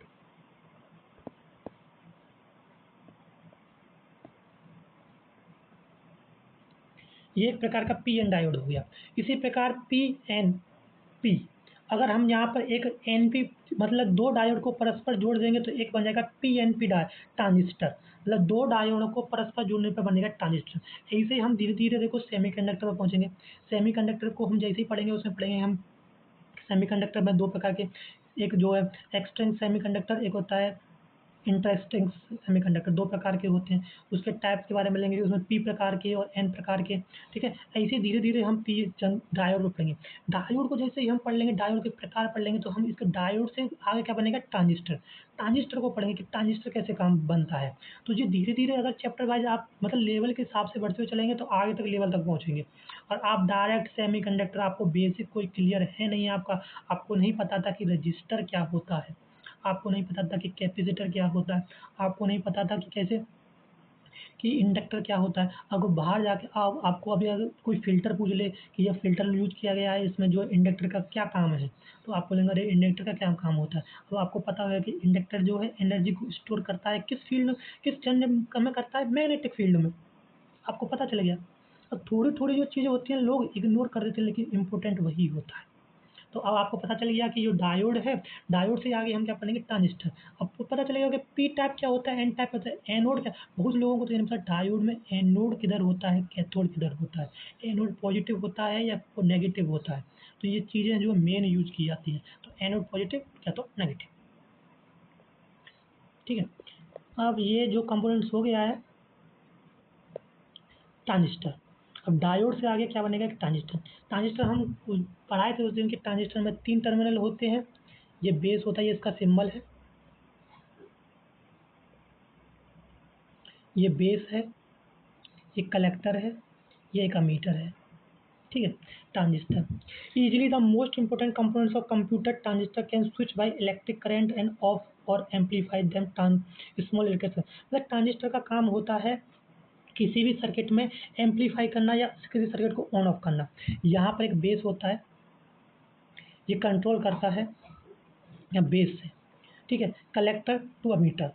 [SPEAKER 1] ये एक प्रकार का पी एन डायोड हो गया। इसी प्रकार पी एन पी, अगर हम यहाँ पर एक एन पी मतलब दो डायोड को परस्पर जोड़ देंगे तो एक बन जाएगा पी एन पी ट्रांजिस्टर, मतलब दो डायोडों को परस्पर जोड़ने पर बनेगा ट्रांजिस्टर। ऐसे ही हम धीरे धीरे देखो सेमीकंडक्टर पर पहुंचेंगे। सेमीकंडक्टर को हम जैसे ही पढ़ेंगे उसमें पढ़ेंगे हम सेमीकंडक्टर में दो प्रकार के, एक जो है एक्सट्रिंसिक सेमीकंडक्टर, एक होता है इंटरेस्टिंग सेमीकंडक्टर, दो प्रकार के होते हैं। उसके टाइप्स के बारे में लेंगे, उसमें पी प्रकार के और एन प्रकार के। ठीक है, ऐसे धीरे धीरे हम पी डायोड को पढ़ेंगे। डायोड को जैसे ही हम पढ़ लेंगे, डायोड के प्रकार पढ़ लेंगे, तो हम इसके डायोड से आगे क्या बनेगा, ट्रांजिस्टर। ट्रांजिस्टर को पढ़ेंगे कि ट्रांजिस्टर कैसे काम बनता है। तो ये धीरे धीरे अगर चैप्टर वाइज आप मतलब लेवल के हिसाब से बढ़ते हुए चलेंगे तो आगे तक लेवल तक पहुँचेंगे। और आप डायरेक्ट सेमीकंडक्टर, आपको बेसिक कोई क्लियर है नहीं आपका, आपको नहीं पता था कि रजिस्टर क्या होता है, आपको नहीं पता था कि कैपेसिटर क्या होता है, आपको नहीं पता था कि कैसे कि इंडक्टर क्या होता है। अगर बाहर जाके आपको अभी अगर कोई फ़िल्टर पूछ ले कि यह फ़िल्टर यूज़ किया गया है, इसमें जो इंडक्टर का क्या काम है, तो आप बोलेंगे अरे इंडक्टर का क्या काम होता है। तो आपको पता होगा कि इंडक्टर जो है एनर्जी को स्टोर करता है किस फ़ील्ड में, किस चंद में करता है, मैग्नेटिक फ़ील्ड में। आपको पता चल गया। अब थोड़ी-थोड़ी जो चीज़ें होती हैं लोग इग्नोर कर देते हैं, लेकिन इम्पोर्टेंट वही होता है। तो अब आपको पता चल गया कि जो डायोड है, डायोड से आगे हम क्या पढ़ेंगे, ट्रांजिस्टर। आपको पता चलेगा कि पी टाइप क्या होता है, एन टाइप होता है, एनोड क्या। बहुत लोगों को तो ये नहीं पता डायोड में एनोड किधर होता है, कैथोड किधर होता है, एनोड पॉजिटिव होता है या नेगेटिव होता है। तो ये चीज़ें जो मेन यूज़ की जाती हैं, तो एनोड पॉजिटिव, कैथोड नेगेटिव। ठीक है। अब ये जो कंपोनेंट्स हो गया है ट्रांजिस्टर। अब डायोड से आगे क्या बनेगा, एक ट्रांजिस्टर। ट्रांजिस्टर हम पढ़ाए थे उस दिन कि ट्रांजिस्टर में 3 टर्मिनल होते हैं। ये बेस होता है, ये इसका सिंबल है। ये बेस है, ये कलेक्टर है, ये एक एमीटर है। ठीक है। Transistor easily the most important components of computer. Transistor can switch by electric current end of और एम्पलीफाई देम स्मॉल इलेक्ट्रिक। मतलब ट्रांजिस्टर का काम होता है किसी भी सर्किट में एम्पलीफाई करना या किसी सर्किट को ऑन ऑफ करना। यहाँ पर एक बेस होता है, ये कंट्रोल करता है या बेस से। ठीक है। Collector to emitter.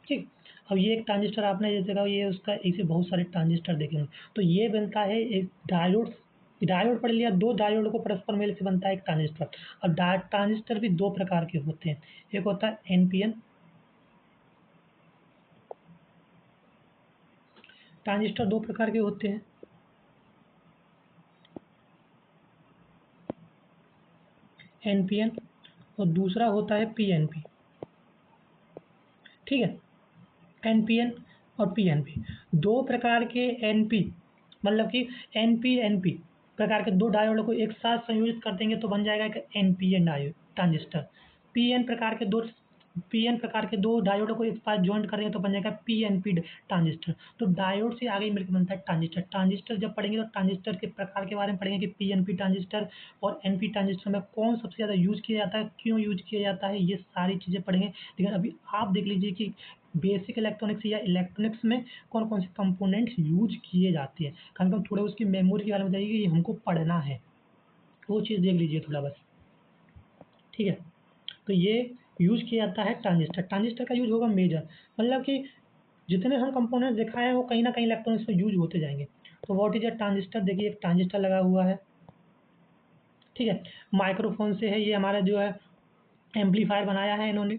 [SPEAKER 1] ठीक। अब ये एक ट्रांजिस्टर आपने जैसे देखा, ये उसका ऐसे बहुत सारे ट्रांजिस्टर देखेंगे। तो ये बनता है एक डायोड। डायोड पढ़ लिया, दो डायोड को परस्पर मेल से बनता है एक ट्रांजिस्टर। अब ट्रांजिस्टर भी दो प्रकार के होते हैं। एक होता है एनपीएन। ट्रांजिस्टर दो प्रकार के होते हैं, एनपीएन और दूसरा होता है पीएनपी। ठीक है। एनपीएन और पीएनपी दो प्रकार के एनपी, मतलब कि एनपी एनपी प्रकार के दो डायोड को एक साथ संयोजित कर देंगे तो बन जाएगा एक एनपीएन डायोड ट्रांजिस्टर। पीएन प्रकार के दो पीएन प्रकार के दो डायोड को एक साथ ज्वाइंट करेंगे तो बन जाएगा पीएनपी ट्रांजिस्टर। तो डायोड से आगे मिलकर बनता है ट्रांजिस्टर। ट्रांजिस्टर जब पढ़ेंगे तो ट्रांजिस्टर के प्रकार के बारे में पढ़ेंगे कि पीएनपी ट्रांजिस्टर और एनपी ट्रांजिस्टर में कौन सबसे ज़्यादा यूज किया जाता है, क्यों यूज किया जाता है, ये सारी चीज़ें पढ़ेंगे। लेकिन अभी आप देख लीजिए कि बेसिक इलेक्ट्रॉनिक्स या इलेक्ट्रॉनिक्स में कौन कौन से कंपोनेंट्स यूज किए जाते हैं, कम से कम थोड़े उसकी मेमोरी के बारे में बताइए कि ये हमको पढ़ना है, वो चीज़ देख लीजिए थोड़ा बस। ठीक है। तो ये यूज किया जाता है ट्रांजिस्टर। ट्रांजिस्टर का यूज होगा मेजर, मतलब कि जितने हम कंपोनेंट्स दिखाए हैं वो कहीं ना कहीं इलेक्ट्रॉनिक्स में यूज होते जाएंगे। तो व्हाट इज अ ट्रांजिस्टर, देखिए एक ट्रांजिस्टर लगा हुआ है। ठीक है। माइक्रोफोन से है, ये हमारा जो है एम्पलीफायर बनाया है इन्होंने,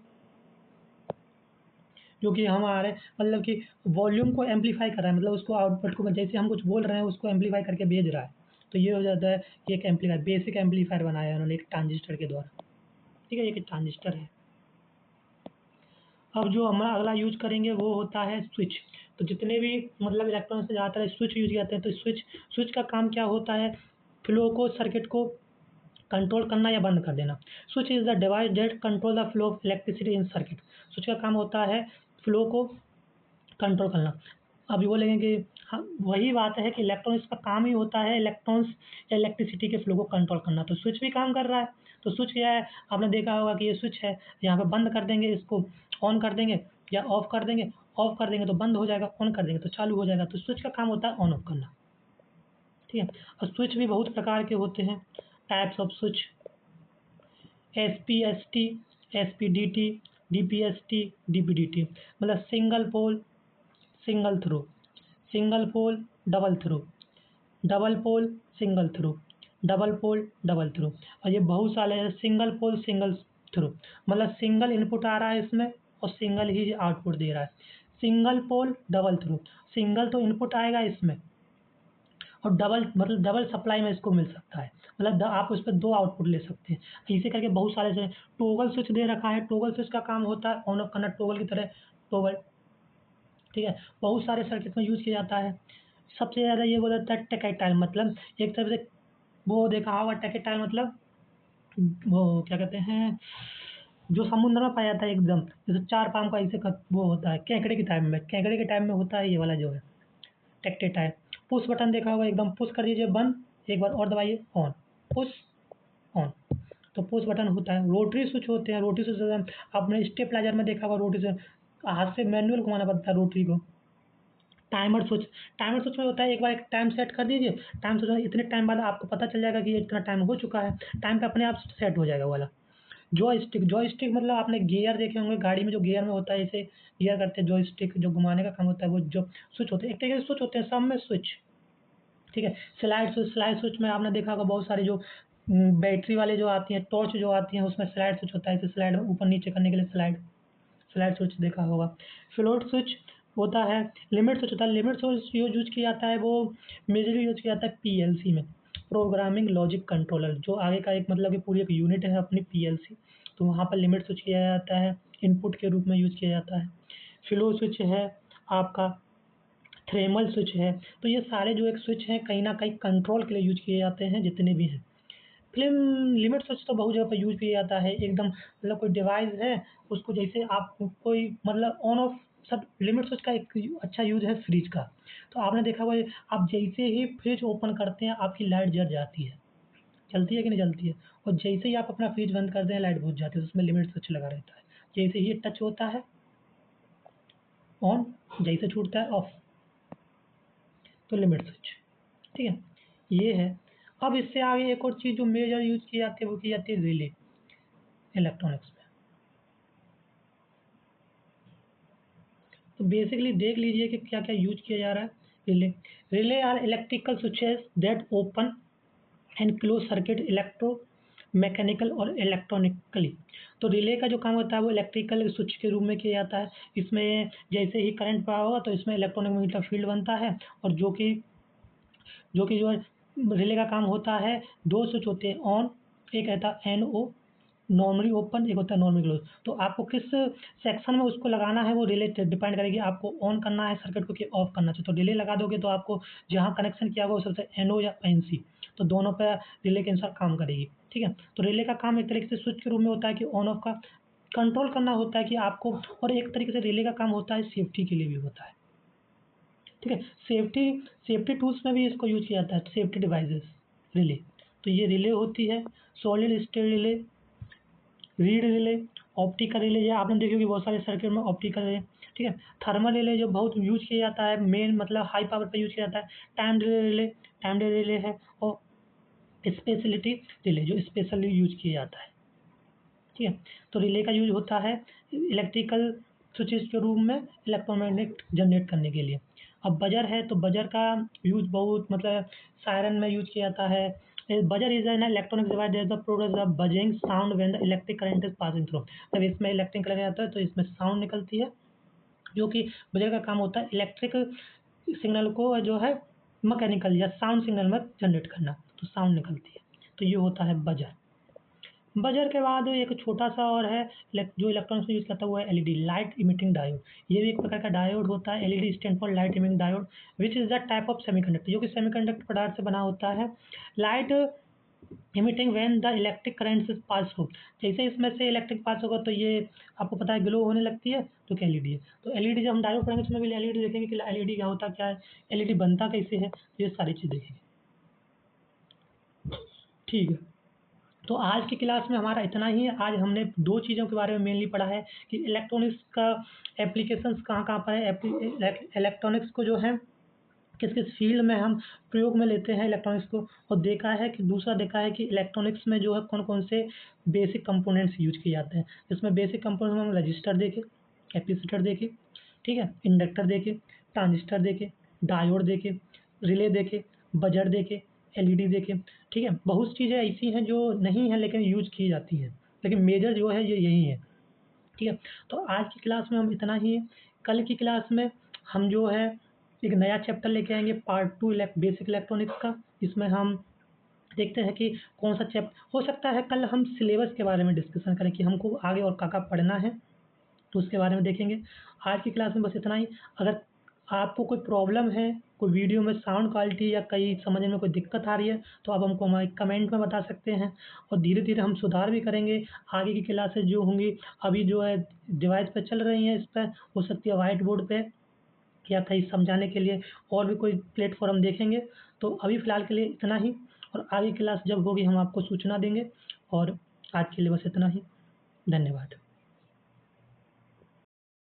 [SPEAKER 1] जो कि हमारे मतलब कि वॉल्यूम को एम्पलीफाई कर रहा है, मतलब उसको आउटपुट को जैसे हम कुछ बोल रहे हैं उसको एम्पलीफाई करके भेज रहा है। तो ये हो जाता है कि एक एम्पलीफायर, बेसिक एम्पलीफायर बनाया है उन्होंने एक ट्रांजिस्टर के द्वारा। ठीक है, ये एक ट्रांजिस्टर है। अब जो हमारा अगला यूज करेंगे वो होता है स्विच। तो जितने भी मतलब इलेक्ट्रॉनिक्स से ज़्यादातर स्विच यूज करते हैं। तो स्विच स्विच का काम क्या होता है, फ्लो को, सर्किट को कंट्रोल करना या बंद कर देना। Switch is the device that control the flow of electricity in circuit. Switch का काम होता है फ्लो को कंट्रोल करना। अभी बोलेंगे कि हाँ, वही बात है कि इलेक्ट्रॉनिक्स का काम ही होता है इलेक्ट्रॉन्स या इलेक्ट्रिसिटी के फ्लो को कंट्रोल करना। तो स्विच भी काम कर रहा है। तो स्विच क्या है, आपने देखा होगा कि ये स्विच है, यहाँ पे बंद कर देंगे, इसको ऑन कर देंगे या ऑफ कर देंगे। ऑफ कर देंगे तो बंद हो जाएगा, ऑन कर देंगे तो चालू हो जाएगा। तो स्विच का काम होता है ऑन ऑफ करना। ठीक है। और स्विच भी बहुत प्रकार के होते हैं, types of switch. S P S T, S P D T, D P S T, D P D T, मतलब single pole, single throw, single pole, double throw, double pole, single throw, double pole, double throw. और ये बहुत सारे हैं, single pole, single throw, मतलब single input आ रहा है इसमें और सिंगल ही आउटपुट दे रहा है। Single pole, double throw, single तो इनपुट आएगा इसमें और डबल मतलब डबल सप्लाई में इसको मिल सकता है, मतलब आप उस पर दो आउटपुट ले सकते हैं। ऐसे करके बहुत सारे से टोगल स्विच दे रखा है। टोगल स्विच का काम होता है ऑन ऑफ करना, टोगल की तरह टोगल। ठीक है। बहुत सारे सर्किट में यूज़ किया जाता है। सबसे ज़्यादा ये बोला जाता है टेकेटाइल, मतलब एक तरफ से वो देखा होगा टेकेटाइल, मतलब वो क्या कहते हैं, जो समुद्र में पाया जाता है एकदम, जैसे चार पाम का ऐसे वो होता है केकड़े के टाइम में, केकड़े के टाइम में होता है ये वाला जो है टेक्टेटाइल। पुश बटन देखा होगा, एकदम पुश कर दीजिए बंद, एक बार और दबाइए ऑन, पुश ऑन। तो पुश बटन होता है। रोटरी स्विच होते हैं। रोटरी स्विच आपने स्टेपलाइजर में देखा होगा, रोटरी से हाथ से मैनुअल घुमाना पड़ता है रोटरी को। टाइमर स्विच में होता है, एक बार एक टाइम सेट कर दीजिए, टाइम स्विच में इतने टाइम बाद आपको पता चल जाएगा कि ये इतना टाइम हो चुका है, टाइम पे अपने आप सेट हो जाएगा वो वाला। जॉयस्टिक मतलब आपने गियर देखे होंगे गाड़ी में, जो गियर में होता है ऐसे गियर करते हैं, जॉयस्टिक जो घुमाने का काम होता है, वो जो स्विच होते हैं, एक तरीके से स्विच होते हैं, सब में स्विच, ठीक है। स्लाइड स्विच में आपने देखा होगा बहुत सारे जो बैटरी वाले जो आती हैं, टॉर्च जो आती हैं, उसमें स्लाइड स्विच होता है, ऐसे स्लाइड ऊपर नीचे करने के लिए स्लाइड स्लाइड स्विच देखा होगा। फ्लोट स्विच होता है, लिमिट स्विच होता है। लिमिट स्विच यूज किया जाता है, वो मेजरली यूज किया जाता है पीएलसी में, प्रोग्रामिंग लॉजिक कंट्रोलर, जो आगे का एक मतलब कि पूरी एक यूनिट है अपनी पीएलसी, तो वहाँ पर लिमिट स्विच किया जाता है, इनपुट के रूप में यूज किया जाता है। फ्लो स्विच है आपका, थ्रेमल स्विच है, तो ये सारे जो एक स्विच हैं कहीं न कहीं कंट्रोल के लिए यूज किए जाते हैं जितने भी हैं। फ़िल्म लिमिट स्विच तो बहुत जगह पे यूज़ किया जाता है, एकदम मतलब कोई डिवाइस है, उसको जैसे आप कोई मतलब ऑन ऑफ सब। लिमिट स्विच का एक अच्छा यूज़ है फ्रिज का, तो आपने देखा होगा आप जैसे ही फ्रिज ओपन करते हैं, आपकी लाइट जल जाती है, जलती है कि नहीं जलती है? और जैसे ही आप अपना फ्रिज बंद करते हैं, लाइट बुझ जाती है, तो उसमें लिमिट स्विच लगा रहता है। जैसे ही ये टच होता है ऑन, जैसे छूटता है ऑफ, तो लिमिट स्विच, ठीक है? ये है। अब इससे आगे एक और चीज़ जो मेजर यूज़ की जाती है, वो की जाती है रिले, इलेक्ट्रॉनिक्स में। तो बेसिकली देख लीजिए कि क्या-क्या यूज़ किया जा रहा है। Relay relay are electrical switches that open and close circuit electromechanical और इलेक्ट्रॉनिकली। तो रिले का जो काम होता है वो इलेक्ट्रिकल स्विच के रूप में किया जाता है। इसमें जैसे ही करंट पास होगा तो इसमें इलेक्ट्रोमैग्नेटिक फील्ड बनता है, और जो कि जो है रिले का काम होता है, 2 स्विच होते हैं ऑन, एक रहता है एनओ नॉर्मली ओपन, एक होता है नॉर्मली क्लोज। तो आपको किस सेक्शन में उसको लगाना है वो रिले डिपेंड करेगी, आपको ऑन करना है सर्किट को कि ऑफ करना चाहिए। तो रिले लगा दोगे तो आपको जहाँ कनेक्शन किया होगा वो सबसे एनओ या एनसी, तो दोनों पे रिले के अनुसार काम करेगी, ठीक है। तो रिले का काम एक तरीके से स्विच के रूप में होता है कि ऑन ऑफ का कंट्रोल करना होता है कि आपको, और एक तरीके से रिले का काम होता है सेफ्टी के लिए भी होता है, ठीक है। सेफ्टी टूल्स में भी इसको यूज़ किया जाता है, सेफ्टी डिवाइसेस रिले। तो ये रिले होती है, solid state relay, read relay, optical relay, ये आपने देखी होगी बहुत सारे सर्किट में ऑप्टिकल रिले, ठीक है। थर्मल रिले जो बहुत यूज़ किया जाता है, मेन मतलब हाई पावर पे यूज़ किया जाता है। टाइम डिले रिले है, और स्पेशलिटी रिले जो स्पेशली यूज़ किया जाता है, ठीक है। तो रिले का यूज़ होता है इलेक्ट्रिकल स्विचेस के रूप में इलेक्ट्रोमैग्नेट जनरेट करने के लिए। अब बजर है, तो बजर का यूज़ बहुत मतलब सायरन में यूज़ किया जाता है। Buzzer is an electronic device that produce a buzzing sound when the electric current is passing through. जब इसमें इलेक्ट्रिक करंट आता है तो इसमें साउंड निकलती है, जो कि बजर का काम होता है इलेक्ट्रिक सिग्नल को जो है मैकेनिकल या साउंड सिग्नल में जनरेट करना, तो साउंड निकलती है। तो ये होता है बजर। बजर के बाद एक छोटा-सा और है जो इलेक्ट्रॉनिक्स में यूज़ करता है वो है एलईडी, लाइट इमिटिंग डायोड। ये भी एक प्रकार का डायोड होता है, LED stand for light emitting diode, which is the type of semiconductor, जो कि सेमीकंडक्टर पदार्थ से बना होता है। Light emitting when the electric current is pass through. जैसे इसमें से इलेक्ट्रिक पास होगा तो ये आपको पता है ग्लो होने लगती है, तो क्या एलईडी है। तो एलईडी जब हम डायोड पढ़ेंगे उसमें भी एलईडी देखेंगे कि एलईडी क्या होता क्या है, एलईडी बनता कैसे है, ये सारी चीज़ देखेंगे, ठीक है। तो आज की क्लास में हमारा इतना ही है। आज हमने 2 चीज़ों के बारे में मेनली पढ़ा है कि इलेक्ट्रॉनिक्स का एप्लीकेशंस कहाँ-कहाँ पर है, इलेक्ट्रॉनिक्स को जो है किस-किस फ़ील्ड में हम प्रयोग में लेते हैं इलेक्ट्रॉनिक्स को, और दूसरा देखा है कि इलेक्ट्रॉनिक्स में जो है कौन-कौन से बेसिक कंपोनेंट्स यूज़ किए जाते हैं। इसमें बेसिक कंपोनेंट्स में हम रजिस्टर देखे, कैपेसिटर देखे, ठीक है, इंडक्टर देखे, ट्रांजिस्टर देखे, डायोड देखे, रिले देखे, बजर देखे, एलईडी देखे, ठीक है। बहुत चीज़ें ऐसी हैं जो नहीं हैं लेकिन यूज़ की जाती हैं, लेकिन मेजर जो है ये यही है, ठीक है। तो आज की क्लास में हम इतना ही है। कल की क्लास में हम जो है एक नया चैप्टर लेके आएँगे, पार्ट 2 बेसिक इलेक्ट्रॉनिक्स का। इसमें हम देखते हैं कि कौन-सा हो सकता है कल हम सिलेबस के बारे में डिस्कशन करें कि हमको आगे और क्या-क्या पढ़ना है, तो उसके बारे में देखेंगे। आज की क्लास में बस इतना ही। अगर आपको कोई प्रॉब्लम है, कोई वीडियो में साउंड क्वालिटी या कहीं समझने में कोई दिक्कत आ रही है, तो आप हमको हमारे कमेंट में बता सकते हैं, और धीरे-धीरे हम सुधार भी करेंगे। आगे की क्लासेस जो होंगी, अभी जो है डिवाइस पे चल रही हैं, इस पे हो सकती है व्हाइट बोर्ड पे या कहीं समझाने के लिए और भी कोई प्लेटफ़ॉर्म देखेंगे। तो अभी फ़िलहाल के लिए इतना ही, और आगे क्लास जब होगी हम आपको सूचना देंगे, और आज के लिए बस इतना ही। धन्यवाद।